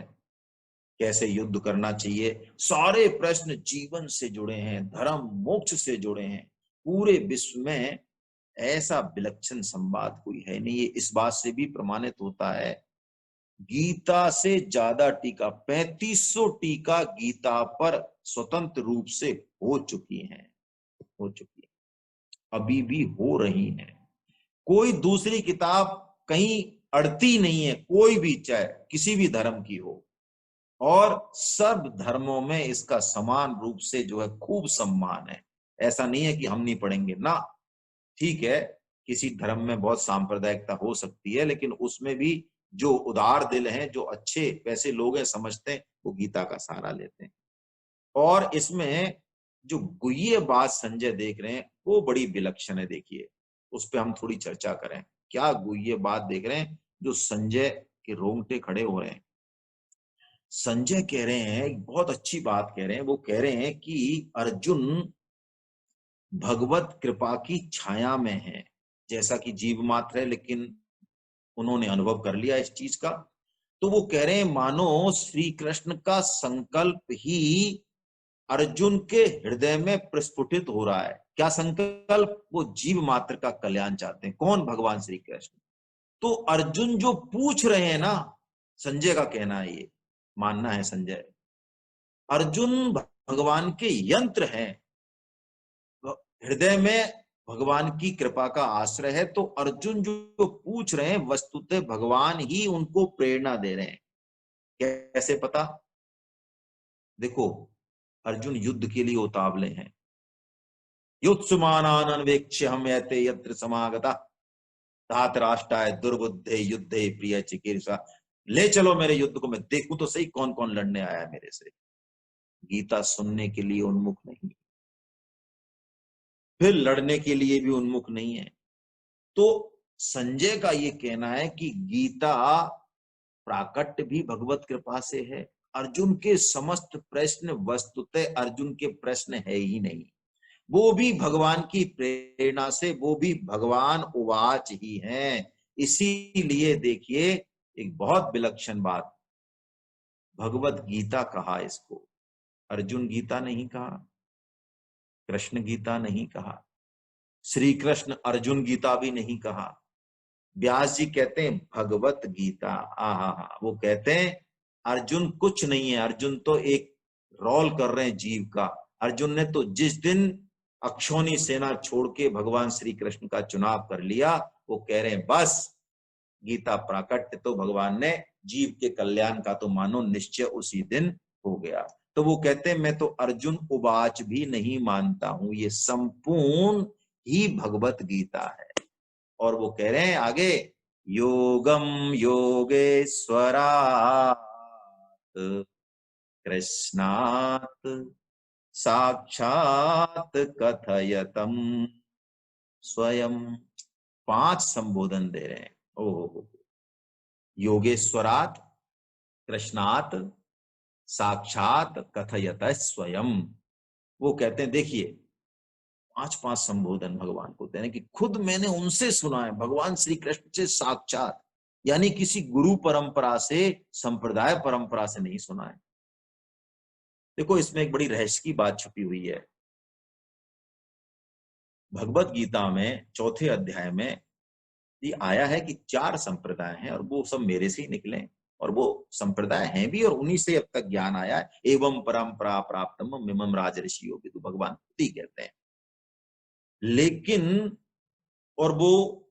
कैसे युद्ध करना चाहिए, सारे प्रश्न जीवन से जुड़े हैं, धर्म मोक्ष से जुड़े हैं। पूरे विश्व में ऐसा विलक्षण संवाद कोई है नहीं। ये इस बात से भी प्रमाणित होता है, गीता से ज्यादा टीका 3500 टीका गीता पर स्वतंत्र रूप से हो चुकी हैं, हो चुकी है, अभी भी हो रही हैं। कोई दूसरी किताब कहीं अड़ती नहीं है, कोई भी, चाहे किसी भी धर्म की हो, और सब धर्मों में इसका समान रूप से जो है खूब सम्मान है। ऐसा नहीं है कि हम नहीं पढ़ेंगे ना, ठीक है, किसी धर्म में बहुत सांप्रदायिकता हो सकती है, लेकिन उसमें भी जो उदार दिल हैं, जो अच्छे वैसे लोग हैं, समझते हैं, वो गीता का सहारा लेते हैं। और इसमें जो गुह्य बात संजय देख रहे हैं वो बड़ी विलक्षण है। देखिए उस पर हम थोड़ी चर्चा करें, क्या गुह्य बात देख रहे हैं जो संजय के रोंगटे खड़े हो रहे हैं। संजय कह रहे हैं एक बहुत अच्छी बात कह रहे हैं, वो कह रहे हैं कि अर्जुन भगवत कृपा की छाया में है, जैसा कि जीव मात्र है, लेकिन उन्होंने अनुभव कर लिया इस चीज का। तो वो कह रहे हैं मानो श्री कृष्ण का संकल्प ही अर्जुन के हृदय में प्रस्फुटित हो रहा है। क्या संकल्प? वो जीव मात्र का कल्याण चाहते हैं। कौन? भगवान श्री कृष्ण। तो अर्जुन जो पूछ रहे हैं ना, संजय का कहना है, ये मानना है संजय, अर्जुन भगवान के यंत्र हैं, हृदय में भगवान की कृपा का आश्रय है। तो अर्जुन जो पूछ रहे हैं वस्तुतः भगवान ही उनको प्रेरणा दे रहे हैं। कैसे पता? देखो अर्जुन युद्ध के लिए उतावले हैं, युत्सुमानान अन्वेक्ष्य हम यते यत्र समागता धातराष्ट्राय दुर्बुद्धे युद्धे प्रिय चिकीर्षा। ले चलो मेरे युद्ध को, मैं देखूं तो सही कौन कौन लड़ने आया है मेरे से। गीता सुनने के लिए उन्मुख नहीं, फिर लड़ने के लिए भी उन्मुख नहीं है। तो संजय का ये कहना है कि गीता प्राकट्य भी भगवत कृपा से है। अर्जुन के समस्त प्रश्न वस्तुतः अर्जुन के प्रश्न है ही नहीं, वो भी भगवान की प्रेरणा से, वो भी भगवान उवाच ही हैं। इसीलिए देखिए एक बहुत विलक्षण बात, भगवत गीता कहा इसको, अर्जुन गीता नहीं कहा, कृष्ण गीता नहीं कहा, श्री कृष्ण अर्जुन गीता भी नहीं कहा। व्यास जी कहते हैं भगवत गीता। आहा, वो कहते हैं अर्जुन कुछ नहीं है, अर्जुन तो एक रोल कर रहे हैं जीव का। अर्जुन ने तो जिस दिन अक्षौनी सेना छोड़ के भगवान श्री कृष्ण का चुनाव कर लिया, वो कह रहे हैं बस गीता प्राकट्य तो भगवान ने जीव के कल्याण का तो मानो निश्चय उसी दिन हो गया। तो वो कहते हैं मैं तो अर्जुन उवाच भी नहीं मानता हूं, ये संपूर्ण ही भगवत गीता है। और वो कह रहे हैं आगे, योगम योगेश्वरात् कृष्णात् साक्षात कथयतम स्वयं। 5 संबोधन दे रहे हैं। ओहो, योगेश्वरात् कृष्णात् साक्षात कथयत स्वयं। वो कहते हैं देखिए 5 संबोधन भगवान को देने कि खुद मैंने उनसे सुना है, भगवान श्री कृष्ण से साक्षात, यानी किसी गुरु परंपरा से, संप्रदाय परंपरा से नहीं सुना है। देखो इसमें एक बड़ी रहस्य की बात छुपी हुई है। भगवत गीता में 4थे अध्याय में ये आया है कि 4 संप्रदाय हैं और वो सब मेरे से ही निकले, और वो संप्रदाय हैं भी और उन्हीं से अब तक ज्ञान आया है। एवं परंपरा प्राप्तम मिमम राजऋषियों भी, तो भगवान खुद ही कहते हैं। लेकिन और वो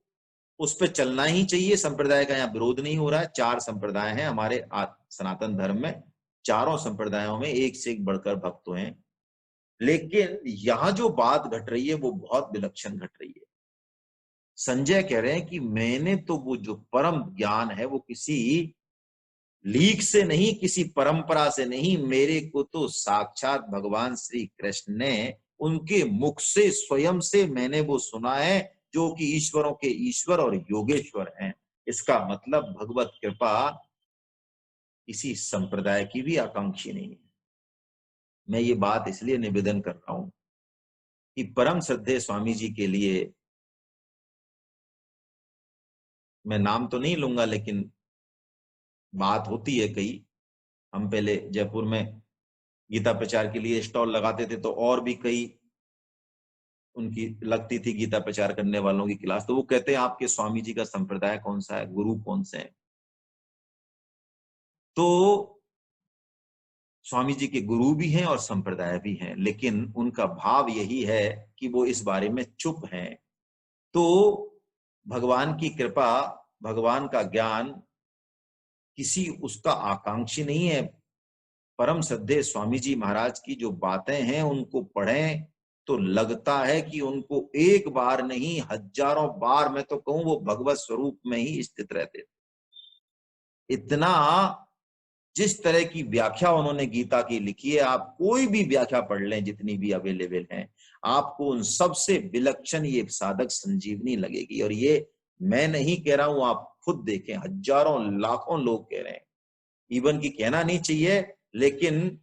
उस पर चलना ही चाहिए, संप्रदाय का यहाँ विरोध नहीं हो रहा है। 4 संप्रदाय हैं हमारे सनातन धर्म में, चारों संप्रदायों में एक से एक बढ़कर भक्त हैं। लेकिन यहां जो बात घट रही है वो बहुत विलक्षण घट रही है। संजय कह रहे हैं कि मैंने तो वो जो परम ज्ञान है वो किसी लीक से नहीं, किसी परंपरा से नहीं, मेरे को तो साक्षात भगवान श्री कृष्ण ने उनके मुख से स्वयं से मैंने वो सुना है, जो कि ईश्वरों के ईश्वर और योगेश्वर हैं। इसका मतलब भगवत कृपा किसी संप्रदाय की भी आकांक्षी नहीं है। मैं ये बात इसलिए निवेदन कर रहा हूं कि परम श्रद्धेय स्वामी जी के लिए, मैं नाम तो नहीं लूंगा, लेकिन बात होती है कई, हम पहले जयपुर में गीता प्रचार के लिए स्टॉल लगाते थे, तो और भी कई उनकी लगती थी गीता प्रचार करने वालों की क्लास। तो वो कहते हैं आपके स्वामी जी का संप्रदाय कौन सा है, गुरु कौन से हैं? तो स्वामी जी के गुरु भी हैं और संप्रदाय भी हैं, लेकिन उनका भाव यही है कि वो इस बारे में चुप हैं। तो भगवान की कृपा, भगवान का ज्ञान किसी उसका आकांक्षी नहीं है। परम श्रद्धेय स्वामी जी महाराज की जो बातें हैं उनको पढ़ें तो लगता है कि उनको एक बार नहीं हजारों बार, मैं तो कहूं वो भगवत स्वरूप में ही स्थित रहते थे। इतना, जिस तरह की व्याख्या उन्होंने गीता की लिखी है, आप कोई भी व्याख्या पढ़ लें जितनी भी अवेलेबल हैं, आपको उन सबसे विलक्षण ये साधक संजीवनी लगेगी। और ये मैं नहीं कह रहा हूं, आप खुद देखें, हजारों लाखों लोग कह रहे हैं। इवन की कहना नहीं चाहिए, लेकिन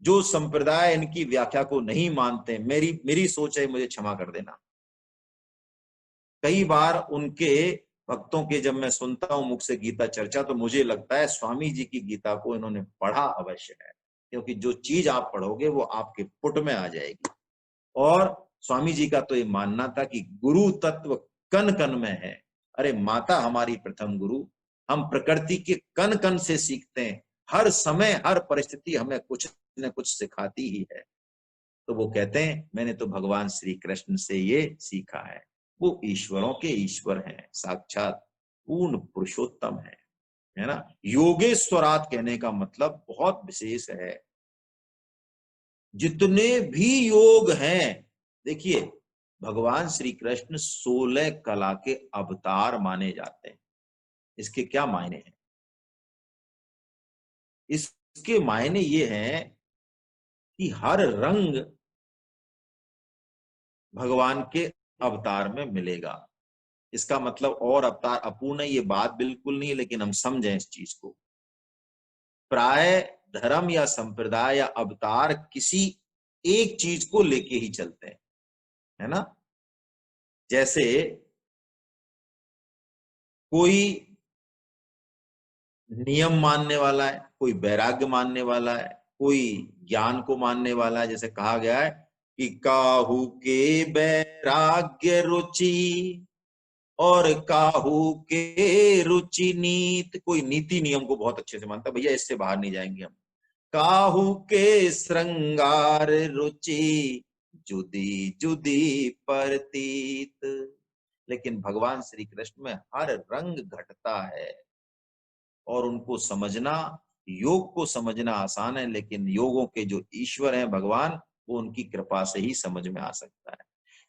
जो संप्रदाय इनकी व्याख्या को नहीं मानते, मेरी सोच है, मुझे क्षमा कर देना, कई बार उनके भक्तों के जब मैं सुनता हूं मुख से गीता चर्चा, तो मुझे लगता है स्वामी जी की गीता को इन्होंने पढ़ा अवश्य है, क्योंकि जो चीज आप पढ़ोगे वो आपके पुट में आ जाएगी। और स्वामी जी का तो ये मानना था कि गुरु तत्व कन कन में है। अरे माता हमारी प्रथम गुरु, हम प्रकृति के कन कन से सीखते हैं, हर समय हर परिस्थिति हमें कुछ न कुछ सिखाती ही है। तो वो कहते हैं मैंने तो भगवान श्री कृष्ण से ये सीखा है। वो ईश्वरों के ईश्वर हैं, साक्षात पूर्ण पुरुषोत्तम है ना। योगेश्वरात कहने का मतलब बहुत विशेष है। जितने भी योग हैं, देखिए भगवान श्री कृष्ण 16 कला के अवतार माने जाते हैं। इसके क्या मायने हैं? इसके मायने ये हैं कि हर रंग भगवान के अवतार में मिलेगा। इसका मतलब और अवतार अपूर्ण है, ये बात बिल्कुल नहीं है, लेकिन हम समझें इस चीज को। प्राय धर्म या संप्रदाय या अवतार किसी एक चीज को लेके ही चलते हैं, है ना। जैसे कोई नियम मानने वाला है, कोई वैराग्य मानने वाला है, कोई ज्ञान को मानने वाला है। जैसे कहा गया है कि काहू के वैराग्य रुचि और काहू के रुचि नीत। कोई नीति नियम को बहुत अच्छे से मानता, भैया इससे बाहर नहीं जाएंगे हम। काहू के श्रृंगार रुचि जुदी जुदी प्रतीत। लेकिन भगवान श्री कृष्ण में हर रंग घटता है, और उनको समझना, योग को समझना आसान है, लेकिन योगों के जो ईश्वर हैं भगवान, वो उनकी कृपा से ही समझ में आ सकता है।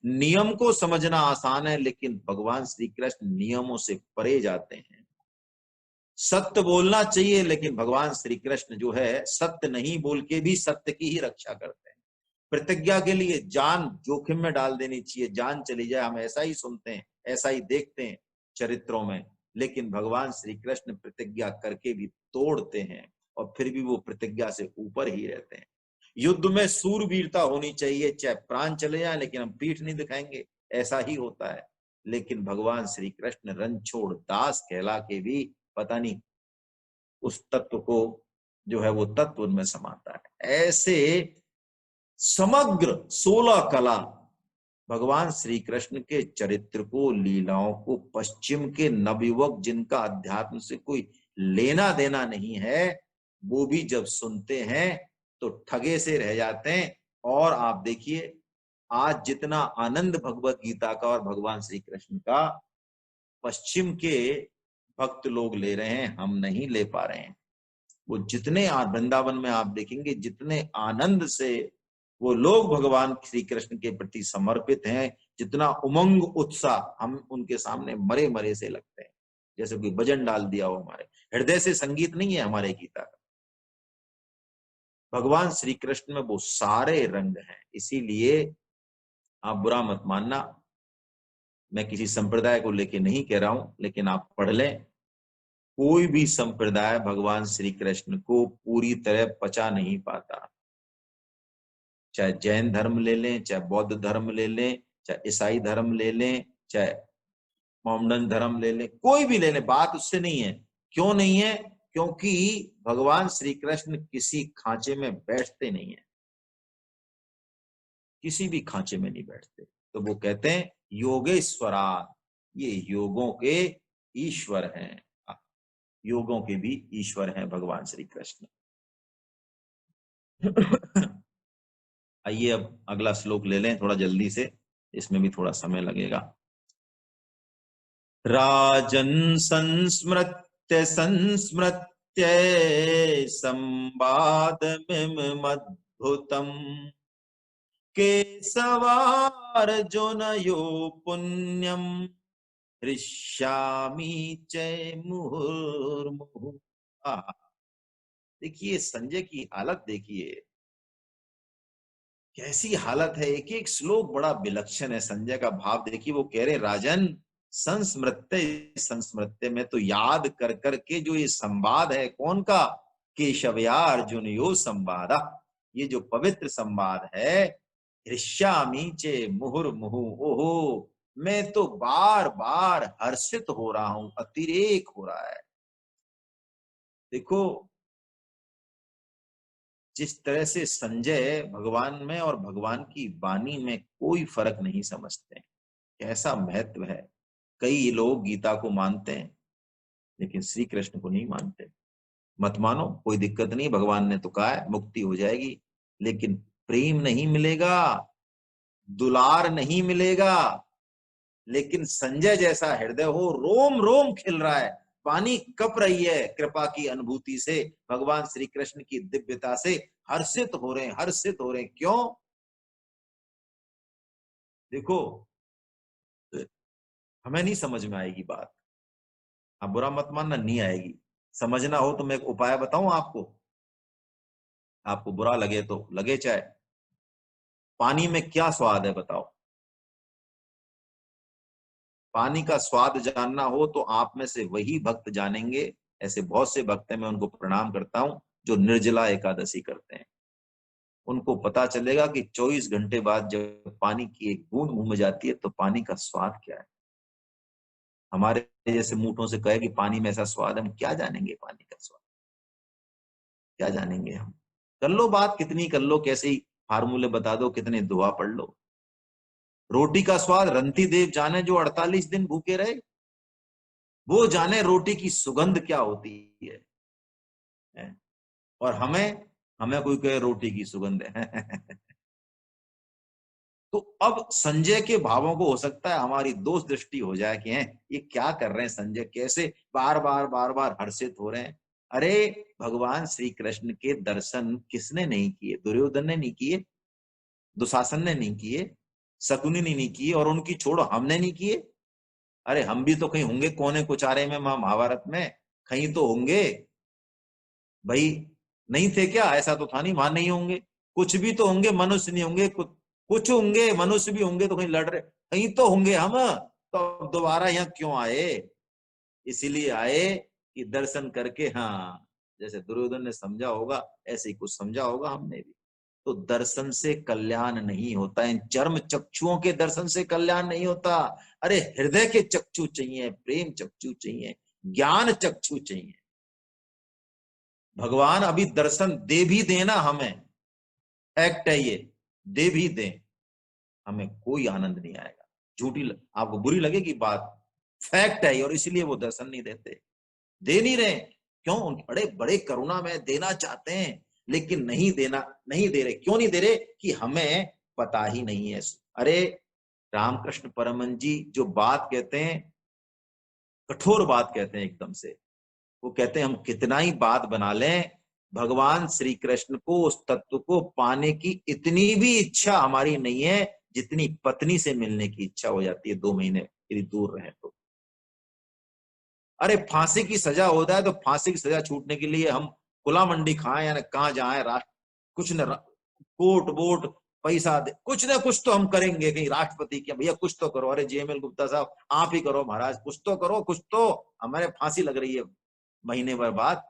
नियम को समझना आसान है, लेकिन भगवान श्री कृष्ण नियमों से परे जाते हैं। सत्य बोलना चाहिए, लेकिन भगवान श्री कृष्ण जो है सत्य नहीं बोल के भी सत्य की ही रक्षा करते हैं। प्रतिज्ञा के लिए जान जोखिम में डाल देनी चाहिए, जान चली जाए, हम ऐसा ही सुनते हैं, ऐसा ही देखते हैं चरित्रों में। लेकिन भगवान श्री कृष्ण प्रतिज्ञा करके भी तोड़ते हैं, और फिर भी वो प्रतिज्ञा से ऊपर ही रहते हैं। युद्ध में सूरवीरता होनी चाहिए, चाहे प्राण चले जाए, लेकिन हम पीठ नहीं दिखाएंगे, ऐसा ही होता है। लेकिन भगवान श्री कृष्ण रणछोड़ दास कहला के भी पता नहीं उस तत्व को जो है वो तत्व उनमें समाता है। ऐसे समग्र 16 कला भगवान श्री कृष्ण के चरित्र को, लीलाओं को, पश्चिम के नवयुवक जिनका अध्यात्म से कोई लेना देना नहीं है, वो भी जब सुनते हैं तो ठगे से रह जाते हैं। और आप देखिए आज जितना आनंद भगवत गीता का और भगवान श्री कृष्ण का पश्चिम के भक्त लोग ले रहे हैं, हम नहीं ले पा रहे हैं। वो जितने वृंदावन में आप देखेंगे जितने आनंद से वो लोग भगवान श्री कृष्ण के प्रति समर्पित हैं, जितना उमंग उत्साह, हम उनके सामने मरे मरे से लगते हैं, जैसे कोई भजन डाल दिया हो। हमारे हृदय से संगीत नहीं है हमारे गीता का। भगवान श्री कृष्ण में वो सारे रंग हैं। इसीलिए आप बुरा मत मानना, मैं किसी संप्रदाय को लेके नहीं कह रहा हूं, लेकिन आप पढ़ लें, कोई भी संप्रदाय भगवान श्री कृष्ण को पूरी तरह पचा नहीं पाता। चाहे जैन धर्म ले लें, चाहे बौद्ध धर्म ले लें, चाहे ईसाई धर्म ले लें, चाहे मोहम्मदन धर्म ले लें, कोई भी ले लें, बात उससे नहीं है। क्यों नहीं है? क्योंकि भगवान श्री कृष्ण किसी खांचे में बैठते नहीं है, किसी भी खांचे में नहीं बैठते। तो वो कहते हैं योगेश्वरा, ये योगों के ईश्वर हैं, योगों के भी ईश्वर हैं भगवान श्री कृष्ण। आइए अब अगला श्लोक ले लें थोड़ा जल्दी से, इसमें भी थोड़ा समय लगेगा। राजन् संस्मृत्य संस्मृत्य संवादमिमद्भुतम् केशवार्जुनयो पुण्यम हृष्यामि च मुहुर्मुहुः। देखिए संजय की हालत, देखिए कैसी हालत है। एक एक श्लोक बड़ा विलक्षण है। संजय का भाव देखिए, वो कह रहे राजन संस्मृत्य संस्मृत्य में तो याद कर कर के जो ये संवाद है, कौन का? केशवया अर्जुन यो संवाद, ये जो पवित्र संवाद है, हृष्यामि चे मुहुर्मुहु, ओहो मैं तो बार बार हर्षित हो रहा हूं, अतिरेक हो रहा है। देखो जिस तरह से संजय भगवान में और भगवान की वाणी में कोई फर्क नहीं समझते, कैसा महत्व है। कई लोग गीता को मानते हैं लेकिन श्री कृष्ण को नहीं मानते। मत मानो, कोई दिक्कत नहीं, भगवान ने तो कहा है मुक्ति हो जाएगी, लेकिन प्रेम नहीं मिलेगा, दुलार नहीं मिलेगा। लेकिन संजय जैसा हृदय हो, रोम रोम खिल रहा है, पानी कप रही है कृपा की अनुभूति से, भगवान श्री कृष्ण की दिव्यता से हर्षित हो रहे हैं, हर्षित हो रहे हैं। क्यों? देखो हमें नहीं समझ में आएगी बात, आप बुरा मत मानना, नहीं आएगी। समझना हो तो मैं एक उपाय बताऊं आपको, आपको बुरा लगे तो लगे, चाहे पानी में क्या स्वाद है बताओ? पानी का स्वाद जानना हो तो आप में से वही भक्त जानेंगे। ऐसे बहुत से भक्त हैं, मैं उनको प्रणाम करता हूं, जो निर्जला एकादशी करते हैं। उनको पता चलेगा कि 24 घंटे बाद जब पानी की एक बूंद मुंह में जाती है तो पानी का स्वाद क्या है। हमारे जैसे मूठों से कहे कि पानी में ऐसा स्वाद है, हम क्या जानेंगे पानी का स्वाद, क्या जानेंगे हम। कर लो बात, कितनी कर लो, कैसे ही फार्मूले बता दो, कितने दुआ पढ़ लो। रोटी का स्वाद रंती देव जाने, जो 48 दिन भूखे रहे, वो जाने रोटी की सुगंध क्या होती है? और हमें हमें कोई कहे रोटी की सुगंध है। तो अब संजय के भावों को हो सकता है हमारी दोष दृष्टि हो जाए कि हैं ये क्या कर रहे हैं संजय, कैसे बार बार हर्षित हो रहे हैं। अरे भगवान श्री कृष्ण के दर्शन किसने नहीं किए? दुर्योधन ने नहीं किए, दुशासन ने नहीं किए, शकुनी ने नहीं किए, और उनकी छोड़ो हमने नहीं किए। अरे हम भी तो कहीं होंगे कोने कुचारे में महाभारत में, कहीं तो होंगे भाई। नहीं थे क्या? ऐसा तो था नहीं वहां नहीं होंगे, कुछ भी तो होंगे, मनुष्य नहीं होंगे, कुछ होंगे, मनुष्य भी होंगे तो कहीं लड़ रहे, कहीं तो होंगे हम। तो अब दोबारा यहाँ क्यों आए? इसीलिए आए कि दर्शन करके, हाँ, जैसे दुर्योधन ने समझा होगा ऐसे ही कुछ समझा होगा हमने भी। तो दर्शन से कल्याण नहीं होता है, चर्म चक्षुओं के दर्शन से कल्याण नहीं होता। अरे हृदय के चक्षु चाहिए, प्रेम चक्षु चाहिए, ज्ञान चक्षु चाहिए। भगवान अभी दर्शन दे भी देना हमें, फैक्ट है ये, दे भी दे, हमें कोई आनंद नहीं आएगा। आपको बुरी लगेगी बात, फैक्ट है, और इसीलिए वो दर्शन नहीं देते, दे नहीं रहे। क्यों? बड़े बड़े करुणा में देना चाहते हैं, लेकिन नहीं दे रहे। क्यों नहीं दे रहे? कि हमें पता ही नहीं है। अरे रामकृष्ण परमहंस जी जो बात कहते हैं, कठोर बात कहते हैं एकदम से। वो कहते हैं हम कितना ही बात बना लें, भगवान श्री कृष्ण को, उस तत्व को पाने की इतनी भी इच्छा हमारी नहीं है जितनी पत्नी से मिलने की इच्छा हो जाती है 2 महीने यदि दूर रहे तो। अरे फांसी की सजा होता है तो फांसी की सजा छूटने के लिए हम खुला मंडी खाएं या कहाँ जाए, राष्ट्र कुछ न, कोट वोट पैसा दे, कुछ ना कुछ तो हम करेंगे। कहीं राष्ट्रपति क्या, भैया कुछ तो करो, अरे जेएमएल गुप्ता साहब आप ही करो महाराज, कुछ तो करो, कुछ तो, हमारे फांसी लग रही है महीने भर बाद।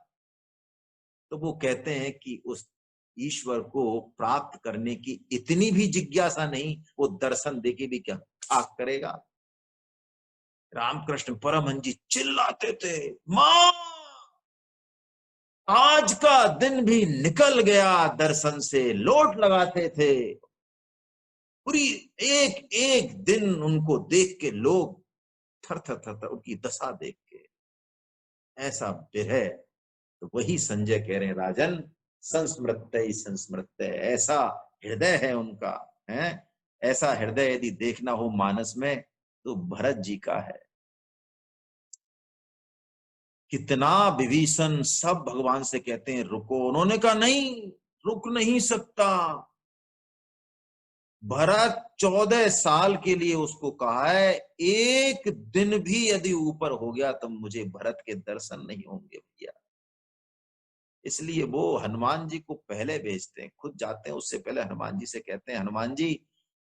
तो वो कहते हैं कि उस ईश्वर को प्राप्त करने की इतनी भी जिज्ञासा नहीं, वो दर्शन देके भी क्या खाक करेगा। रामकृष्ण परमहंस जी चिल्लाते थे, मां आज का दिन भी निकल गया दर्शन से, लोट लगाते थे। पूरी एक एक दिन उनको देख के लोग थर थर थर थर, उनकी दशा देख के ऐसा विरह। तो वही संजय कह रहे हैं, राजन संस्मृत्य, ऐसा हृदय है उनका, है ऐसा हृदय यदि देखना हो मानस में तो भरत जी का है। कितना विभीषण सब भगवान से कहते हैं रुको, उन्होंने कहा नहीं, रुक नहीं सकता। भरत 14 साल के लिए उसको कहा है, एक दिन भी यदि ऊपर हो गया तो मुझे भरत के दर्शन नहीं होंगे भैया। इसलिए वो हनुमान जी को पहले भेजते हैं, खुद जाते हैं उससे पहले हनुमान जी से कहते हैं, हनुमान जी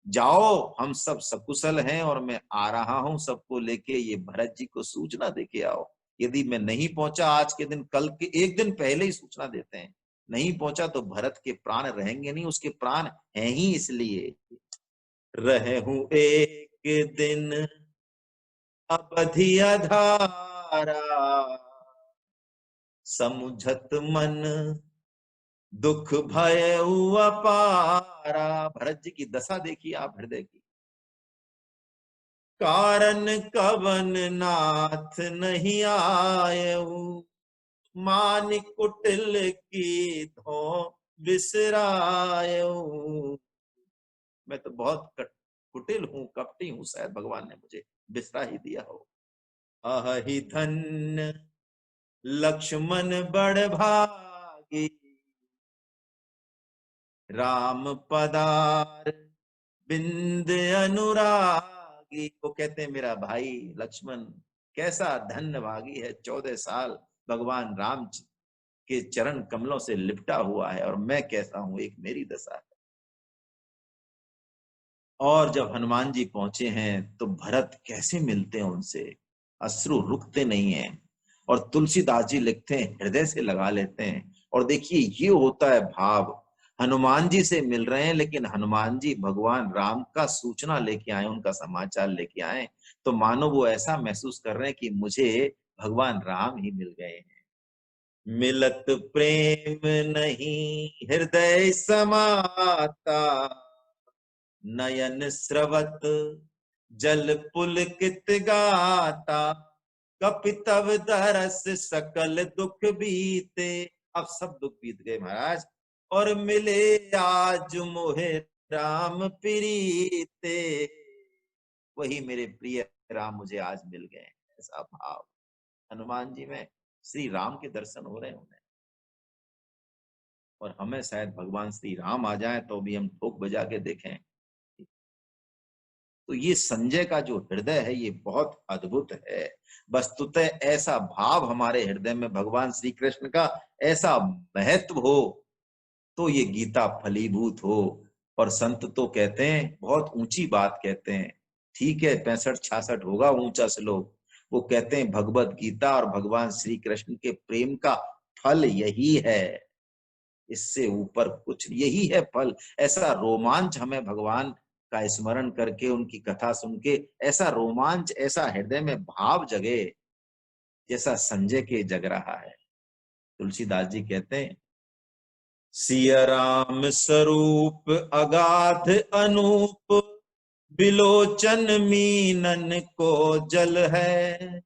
जाओ, हम सब सकुशल हैं और मैं आ रहा हूं सबको लेके, ये भरत जी को सूचना देके आओ। यदि मैं नहीं पहुंचा आज के दिन, कल के एक दिन पहले ही सूचना देते हैं, नहीं पहुंचा तो भरत के प्राण रहेंगे नहीं, उसके प्राण हैं ही इसलिए। रहे हूं एक दिन अवधि अधारा, समुझत मन दुख भय अपारा। भरत जी की दशा देखिए आप हृदय की। कारण कवन नाथ नहीं आयऊ, मान कुटिल की धो बिसरायऊ। मैं तो बहुत कुटिल हूं, कपटी हूं, शायद भगवान ने मुझे बिसरा ही दिया हो। अहि धन्य लक्ष्मण बड़ भागी, राम पदार बिंद अनुरागी। को कहते हैं मेरा भाई लक्ष्मण कैसा धन्य भागी है, 14 साल भगवान राम के चरण कमलों से लिपटा हुआ है, और मैं कैसा हूं, एक मेरी दशा है। और जब हनुमान जी पहुंचे हैं तो भरत कैसे मिलते हैं उनसे, अश्रु रुकते नहीं हैं। और तुलसीदास जी लिखते हैं हृदय से लगा लेते हैं। और देखिए ये होता है भाव, हनुमान जी से मिल रहे हैं लेकिन हनुमान जी भगवान राम का सूचना लेके आए, उनका समाचार लेके आए, तो मानो वो ऐसा महसूस कर रहे हैं कि मुझे भगवान राम ही मिल गए हैं। मिलत प्रेम नहीं हृदय समाता, नयन स्रवत जल पुलकित गाता, कपितव दरस सकल दुख बीते। अब सब दुख बीत गए महाराज, और मिले आज मोहे राम प्रीते। वही मेरे प्रिय राम मुझे आज मिल गए। ऐसा भाव हनुमान जी में, श्री राम के दर्शन हो रहे हैं उन्हें। और हमें शायद भगवान श्री राम आ जाए तो भी हम ठोक बजा के देखें। तो ये संजय का जो हृदय है ये बहुत अद्भुत है। वस्तुतः ऐसा भाव हमारे हृदय में भगवान श्री कृष्ण का ऐसा महत्व हो तो ये गीता फलीभूत हो। और संत तो कहते हैं, बहुत ऊंची बात कहते हैं, ठीक है 65-66 होगा ऊंचा श्लोक, वो कहते हैं भगवत गीता और भगवान श्री कृष्ण के प्रेम का फल यही है, इससे ऊपर कुछ, यही है फल। ऐसा रोमांच हमें भगवान का स्मरण करके, उनकी कथा सुन के ऐसा रोमांच, ऐसा हृदय में भाव जगे जैसा संजय के जग रहा है। तुलसीदास जी कहते हैं, सिया राम स्वरूप अगाध अनूप, बिलोचन मीनन को जल है,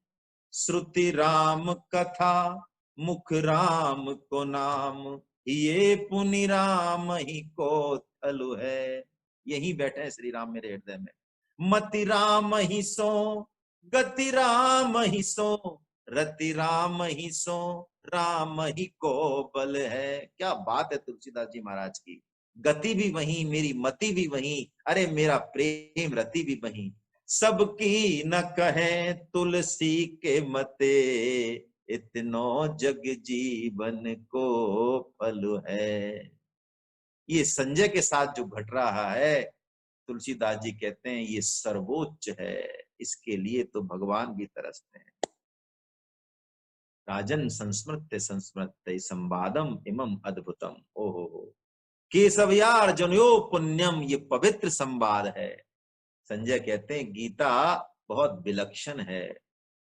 श्रुति राम कथा मुख राम को नाम, ये पुनि राम ही को थलु है। यही बैठे हैं श्री राम मेरे हृदय में। मति राम ही सो, गति राम ही सो, रति राम ही सो, राम ही को बल है। क्या बात है तुलसीदास जी महाराज की। गति भी वही, मेरी मति भी वही, अरे मेरा प्रेम रति भी वही। सबकी न कहे तुलसी के मते, इतनो जग जीवन को फल है। ये संजय के साथ जो घट रहा है, तुलसीदास जी कहते हैं ये सर्वोच्च है, इसके लिए तो भगवान भी तरसते हैं। राजन संस्मृत्य संस्मृत्य संवादम इमम अद्भुतम। ओहो, केशवयार जनयो पुण्यम, ये पवित्र संवाद है। संजय कहते हैं गीता बहुत विलक्षण है,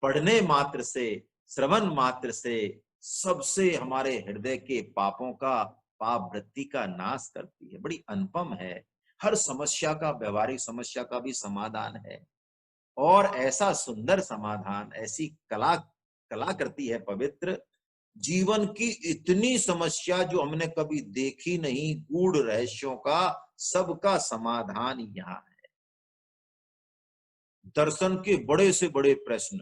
पढ़ने मात्र से, श्रवण मात्र से सबसे हमारे हृदय के पापों का, पाप वृत्ति का नाश करती है, बड़ी अनुपम है। हर समस्या का, व्यवहारिक समस्या का भी समाधान है, और ऐसा सुंदर समाधान, ऐसी कला कला करती है पवित्र। जीवन की इतनी समस्या जो हमने कभी देखी नहीं, गूढ़ रहस्यों का सबका समाधान यहाँ है। दर्शन के बड़े से बड़े प्रश्न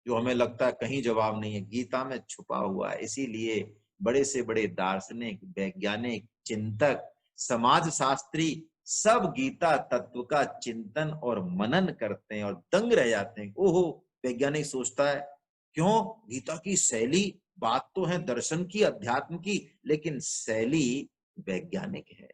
जो हमें लगता है कहीं जवाब नहीं है, गीता में छुपा हुआ है। इसीलिए बड़े से बड़े दार्शनिक, वैज्ञानिक, चिंतक, समाज शास्त्री सब गीता तत्व का चिंतन और मनन करते हैं और दंग रह जाते हैं। ओहो, वैज्ञानिक सोचता है क्यों, गीता की शैली, बात तो है दर्शन की, अध्यात्म की, लेकिन शैली वैज्ञानिक है।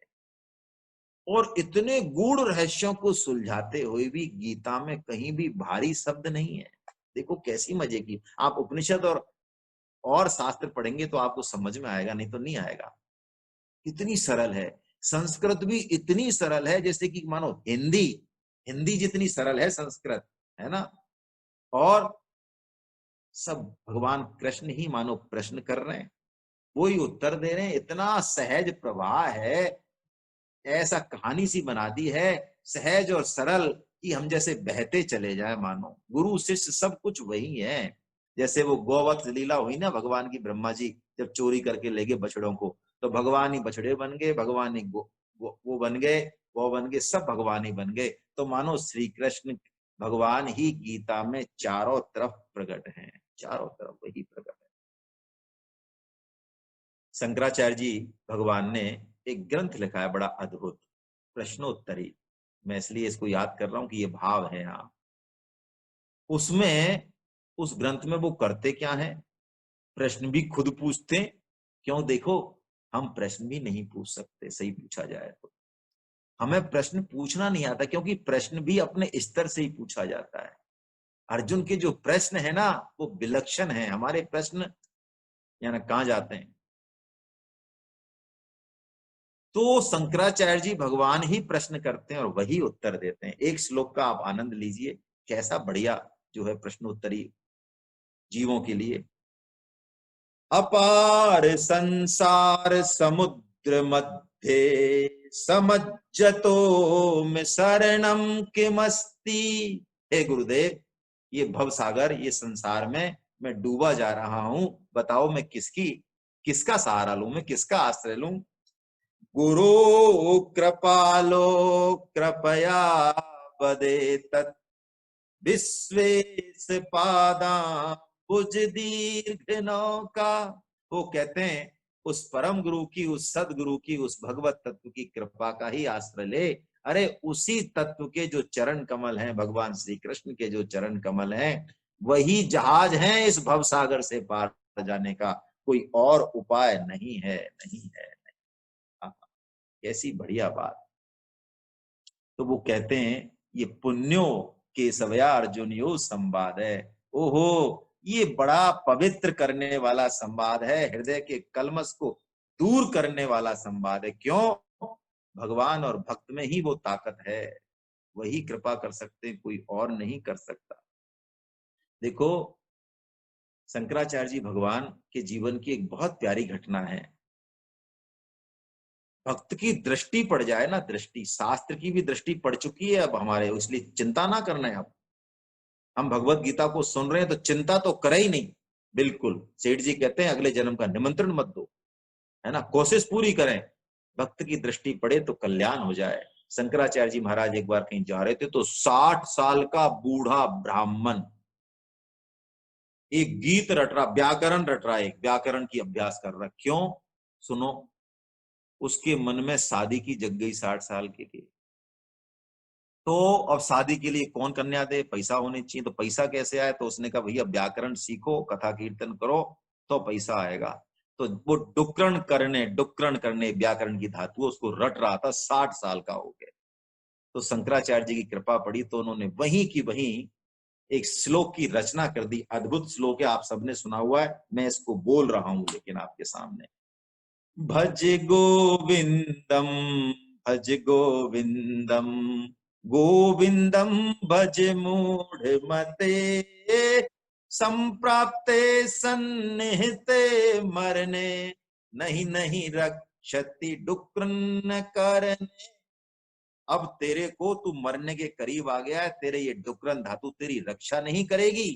और इतने गूढ़ रहस्यों को सुलझाते हुए भी गीता में कहीं भी भारी शब्द नहीं है। देखो कैसी मजे की, आप उपनिषद और शास्त्र पढ़ेंगे तो आपको समझ में आएगा, नहीं तो नहीं आएगा। इतनी सरल है। संस्कृत भी इतनी सरल है जैसे कि मानो हिंदी, हिंदी जितनी सरल है संस्कृत, है ना। और सब भगवान कृष्ण ही मानो प्रश्न कर रहे हैं, वो ही उत्तर दे रहे हैं। इतना सहज प्रवाह है, ऐसा कहानी सी बना दी है, सहज और सरल, कि हम जैसे बहते चले जाए, मानो गुरु शिष्य सब कुछ वही है। जैसे वो गोवत्स लीला हुई ना भगवान की, ब्रह्मा जी जब चोरी करके ले गए बछड़ों को, तो भगवान ही बछड़े बन गए, भगवान ही वो बन गए, वो बन गए, सब भगवान ही बन गए। तो मानो श्री कृष्ण भगवान ही गीता में चारों तरफ प्रकट हैं, चारों तरफ वही प्रकट है। शंकराचार्य जी भगवान ने एक ग्रंथ लिखा है बड़ा अद्भुत, प्रश्नोत्तरी। मैं इसलिए इसको याद कर रहा हूं कि ये भाव है यहाँ। उसमें, उस ग्रंथ में वो करते क्या है, प्रश्न भी खुद पूछते। क्यों, देखो हम प्रश्न भी नहीं पूछ सकते, सही पूछा जाए तो। हमें प्रश्न पूछना नहीं आता, क्योंकि प्रश्न भी अपने स्तर से ही पूछा जाता है। अर्जुन के जो प्रश्न है ना वो विलक्षण है, हमारे प्रश्न यानी कहां जाते हैं। तो शंकराचार्य जी भगवान ही प्रश्न करते हैं और वही उत्तर देते हैं। एक श्लोक का आप आनंद लीजिए, कैसा बढ़िया जो है प्रश्नोत्तरी जीवों के लिए। अपार संसार समुद्र मध्य समज्जतो में शरणम किमस्ति। हे गुरुदेव, ये भव सागर, ये संसार में मैं डूबा जा रहा हूं, बताओ मैं किसका सहारा लूं, मैं किसका आश्रय लूं। गुरु कृपालो कृपया वदेतत् विश्वेश पादा भुज दीर्घ नौका। वो कहते हैं उस परम गुरु की, उस सदगुरु की, उस भगवत तत्व की कृपा का ही आश्रय ले। अरे उसी तत्व के जो चरण कमल हैं, भगवान श्री कृष्ण के जो चरण कमल हैं, वही जहाज हैं इस भवसागर से पार जाने का, कोई और उपाय नहीं है, नहीं है। कैसी बढ़िया बात। तो वो कहते हैं ये पुण्यो के सवया अर्जुनियो संवाद है। ओहो, ये बड़ा पवित्र करने वाला संवाद है, हृदय के कलमश को दूर करने वाला संवाद है। क्यों? भगवान और भक्त में ही वो ताकत है, वही कृपा कर सकते हैं, कोई और नहीं कर सकता। देखो, शंकराचार्य जी भगवान के जीवन की एक बहुत प्यारी घटना है। भक्त की दृष्टि पड़ जाए ना, दृष्टि, शास्त्र की भी दृष्टि पड़ चुकी है अब हमारे, इसलिए चिंता ना करना है। अब हम भगवत गीता को सुन रहे हैं तो चिंता तो करे ही नहीं। बिल्कुल, सेठ जी कहते हैं अगले जन्म का निमंत्रण मत दो, है ना, कोशिश पूरी करें, भक्त की दृष्टि पड़े तो कल्याण हो जाए। शंकराचार्य जी महाराज एक बार कहीं जा रहे थे तो 60 साल का बूढ़ा ब्राह्मण एक गीत रट रहा, व्याकरण रट रहा है, एक व्याकरण की अभ्यास कर रहा। क्यों? सुनो, उसके मन में शादी की जग गई 60 साल के लिए। तो अब शादी के लिए कौन कन्या दे, पैसा होने चाहिए। तो पैसा कैसे आए? तो उसने कहा भैया व्याकरण सीखो, कथा कीर्तन करो तो पैसा आएगा। तो वो डुक्करण करने व्याकरण की धातु उसको रट रहा था, 60 साल का हो गया। तो शंकराचार्य जी की कृपा पड़ी तो उन्होंने वहीं की वहीं एक श्लोक की रचना कर दी। अद्भुत श्लोक है, आप सबने सुना हुआ है, मैं इसको बोल रहा हूं लेकिन आपके सामने। भज गोविंदम, भज गोविंदम, गोविंदम भज मूढ़ मते, संप्राप्ते सन्निहिते मरने, नहीं नहीं रक्षति डुक्रन करने। अब तेरे को, तू मरने के करीब आ गया है, तेरे ये डुक्रन धातु तेरी रक्षा नहीं करेगी,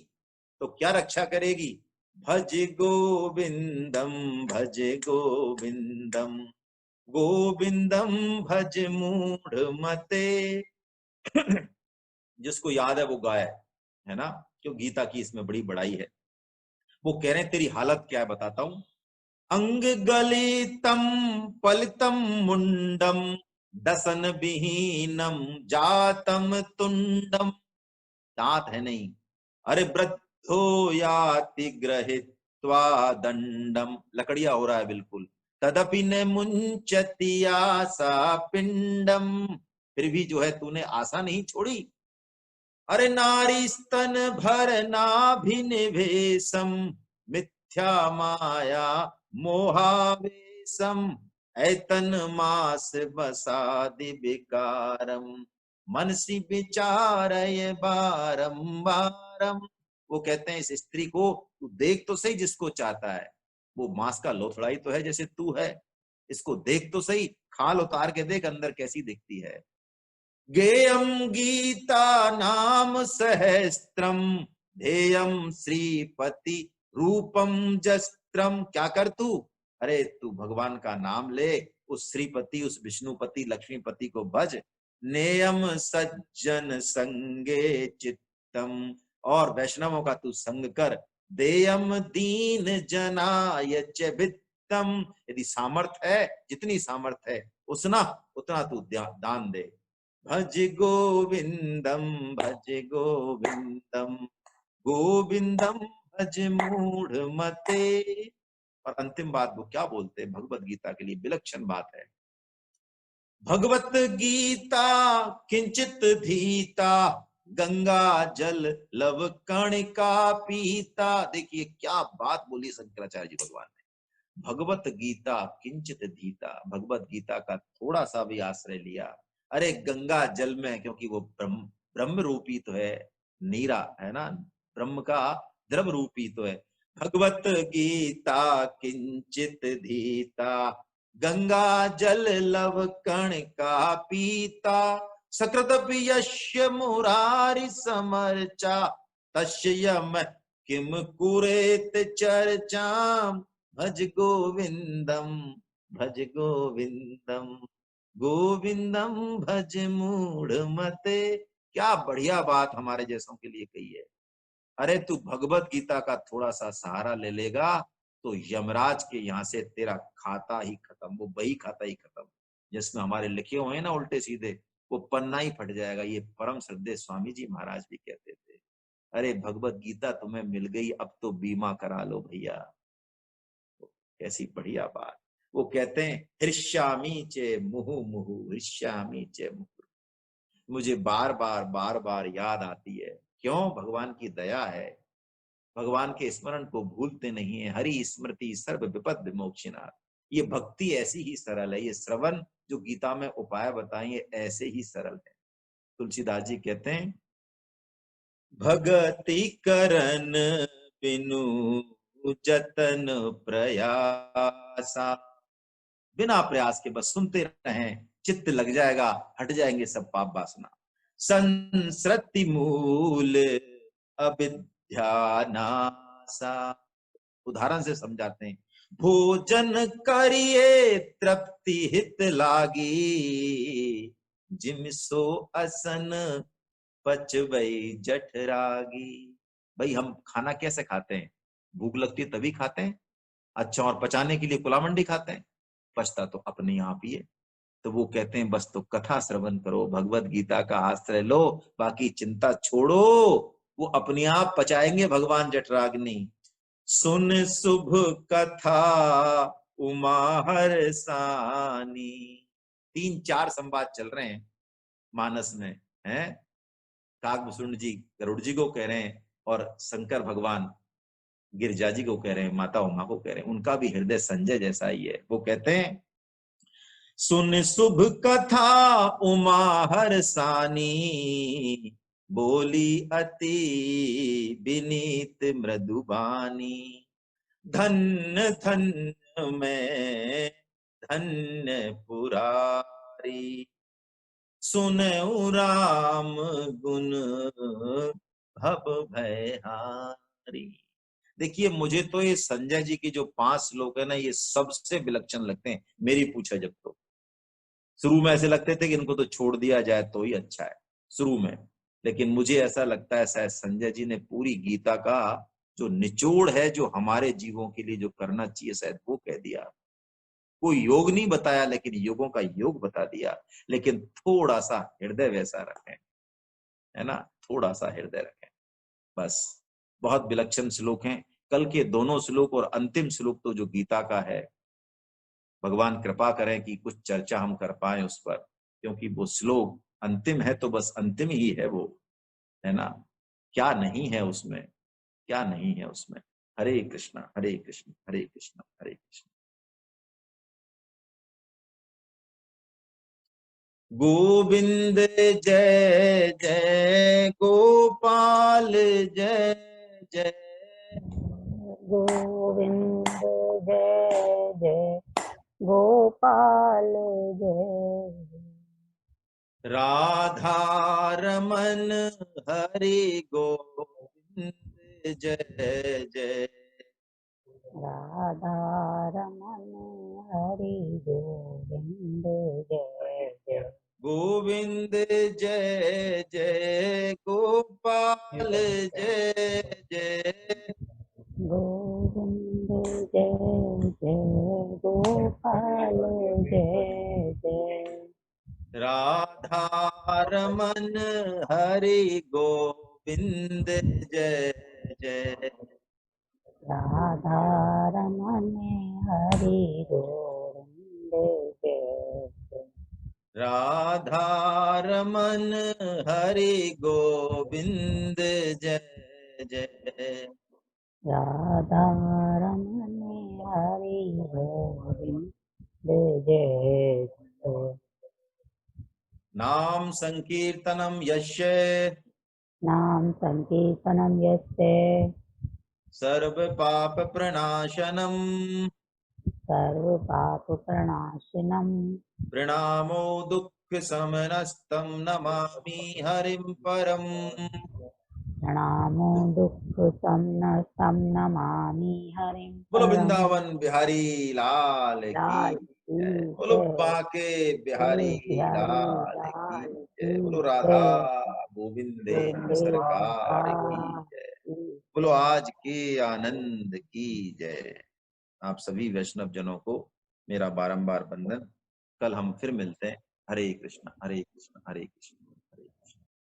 तो क्या रक्षा करेगी? भज गोविंदम, भज गोविंदम, गोविंदम भज मूढ़ मते। जिसको याद है वो गाय, है ना, क्यों गीता की इसमें बड़ी बड़ाई है। वो कह रहे हैं तेरी हालत क्या है, बताता हूं। अंग गलितम पलितम मुंडम, दसन विहीनम जातम तुंडम। दांत है नहीं। अरे वृद्धो याति गृहीत्वा दंडम, लकड़िया हो रहा है बिल्कुल। तदपि न मुंचति आशा पिंडम, फिर भी जो है तूने आशा नहीं छोड़ी। अरे नारी स्तन भर नाभिनिवेशम, मिथ्या माया मोहावेशम, ऐतन मास बसादि विकारम, मनसी विचारय बारंबारम। वो कहते हैं इस स्त्री को तू देख तो सही, जिसको चाहता है, वो मांस का लोथड़ाई तो है जैसे तू है, इसको देख तो सही, खाल उतार के देख अंदर कैसी दिखती है। गेयम गीता नाम सहस्त्रम, ध्येयम श्रीपति रूपम जस्त्रम। क्या कर तू? अरे तू भगवान का नाम ले, उस श्रीपति, उस विष्णुपति, लक्ष्मीपति को भज। नेयम सज्जन संगे चित्तम, और वैष्णवों का तू संग कर। देयम दीन जनाय च वित्तम, यदि सामर्थ है, जितनी सामर्थ है उतना उतना तू दान दे। भज गोविंदम, भज गोविंदम, गोविंदम भज मूढ़ मते। और अंतिम बात वो क्या बोलते हैं, भगवत गीता के लिए विलक्षण बात है। भगवत गीता किंचित धीता, गंगा जल लव कणिका पीता। देखिए क्या बात बोली शंकराचार्य जी भगवान ने। भगवत गीता किंचित धीता, भगवत गीता का थोड़ा सा भी आश्रय लिया। अरे गंगा जल में, क्योंकि वो ब्रह्म ब्रह्म रूपी तो है, नीरा है ना, ब्रह्म का द्रव रूपी तो है। भगवत गीता किंचित धीता, गंगा जल लव कण का पीता, सकृत यश्य मुरारी समर्चा, तस्य यम किम कुरेत चर्चाम, भज गोविंदम भज गोविंदम, गोविंदम भज मूढ़ मते। क्या बढ़िया बात हमारे जैसों के लिए कही है। अरे तू भगवत गीता का थोड़ा सा सहारा ले लेगा तो यमराज के यहाँ से तेरा खाता ही खत्म, वो बही खाता ही खत्म, जिसमें हमारे लिखे हुए हैं ना उल्टे सीधे, वो पन्ना ही फट जाएगा। ये परम श्रद्धेय स्वामी जी महाराज भी कहते थे। अरे भगवत गीता तुम्हें मिल गई, अब तो बीमा करा लो भैया। कैसी बढ़िया बात। वो कहते हैं हृष्यामी चे मुहु मुहु, हृष्यामी चे मुहु, मुझे बार बार याद आती है। क्यों? भगवान की दया है, भगवान के स्मरण को भूलते नहीं है। हरि स्मृति सर्व विपद विमोचनात्। ये भक्ति ऐसी ही सरल है, ये श्रवण जो गीता में उपाय बताएंगे ऐसे ही सरल है। तुलसीदास जी कहते हैं भगति करन बिनु जतन प्रयासा, बिना प्रयास के बस सुनते रहें, चित्त लग जाएगा, हट जाएंगे सब पाप वासना। संसृति मूल अविद्या नासा, उदाहरण से समझाते हैं। भोजन करिए तृप्ति हित लागी, जिम सो असन पचवई जठरागी। भाई हम खाना कैसे खाते हैं? भूख लगती है तभी खाते हैं। अच्छा, और पचाने के लिए कुलामंडी खाते हैं? पचता तो अपने आप ही है। तो वो कहते हैं बस तो कथा श्रवण करो, भगवत गीता का आश्रय लो, बाकी चिंता छोड़ो, वो अपने आप पचाएंगे भगवान जठराग्नि। सुन शुभ कथा उमा हरसानी। 3-4 संवाद चल रहे हैं मानस में, हैं? काकभूषण जी गरुड़ जी को कह रहे हैं, और शंकर भगवान गिरिजा जी को कह रहे हैं, माता उमा को कह रहे हैं। उनका भी हृदय संजय जैसा ही है। वो कहते हैं सुन शुभ कथा उमा हरसानी, बोली अति विनीत मृदुबानी, धन्य धन्य मैं धन्य पुरारी, सुनऊ राम गुण भव भयहारी। देखिए मुझे तो ये संजय जी के जो 5 श्लोक है ना, ये सबसे विलक्षण लगते हैं मेरी पूछा जब। तो शुरू में ऐसे लगते थे कि इनको तो छोड़ दिया जाए तो ही अच्छा है, शुरू में। लेकिन मुझे ऐसा लगता है शायद संजय जी ने पूरी गीता का जो निचोड़ है, जो हमारे जीवों के लिए जो करना चाहिए, शायद वो कह दिया। कोई योग नहीं बताया, लेकिन योगों का योग बता दिया। लेकिन थोड़ा सा हृदय वैसा रखें, है ना, थोड़ा सा हृदय रखें बस। बहुत विलक्षण श्लोक हैं। कल के दोनों श्लोक और अंतिम श्लोक तो जो गीता का है, भगवान कृपा करें कि कुछ चर्चा हम कर पाए उस पर, क्योंकि वो श्लोक अंतिम है तो बस अंतिम ही है वो, है ना। क्या नहीं है उसमें, क्या नहीं है उसमें। हरे कृष्णा हरे कृष्णा हरे कृष्णा हरे कृष्णा। गोविंद जय जय गोपाल जय जय,
गोविंद जय जय गोपाल जय,
राधा रमन हरि गोविंद जय जय,
राधा रमन हरि गोविंद जय जय,
गोविंद जय जय गोपाल जय जय,
गोविंद जय जय गोपाल जय जय,
राधा रमन हरि गोविंद जय जय,
राधा रमन हरि गोविंद जय जय,
राधा रमन हरि गोविंद जय जय।
राधा रमण हरि गोविंद जय जय।
नाम संकीर्तनम यस्य
नाम संकीर्तनं यस्य
सर्व पाप प्रणाशनम
सर्वपापप्रणाशिनं
प्रणामो दुःख समनस्तं नमामि हरिं परम।
प्रणामो दुःखसंनस्तं नमामि हरिं
बोलो
परम।
वृंदावन बिहारी लाल की
लाल की
जय। बोलो
जय।
बांके
बोलो
बिहारी
बिहारी
लाल की
लाल
जय।
की
बोलो राधा
जय।
गोविंदे की
बोले
सरकार की
राधा
जय।
की
बोलो आज के आनंद की जय। आप सभी वैष्णव जनों को मेरा बारंबार वंदन। कल हम फिर मिलते हैं। हरे कृष्ण हरे कृष्ण हरे कृष्ण।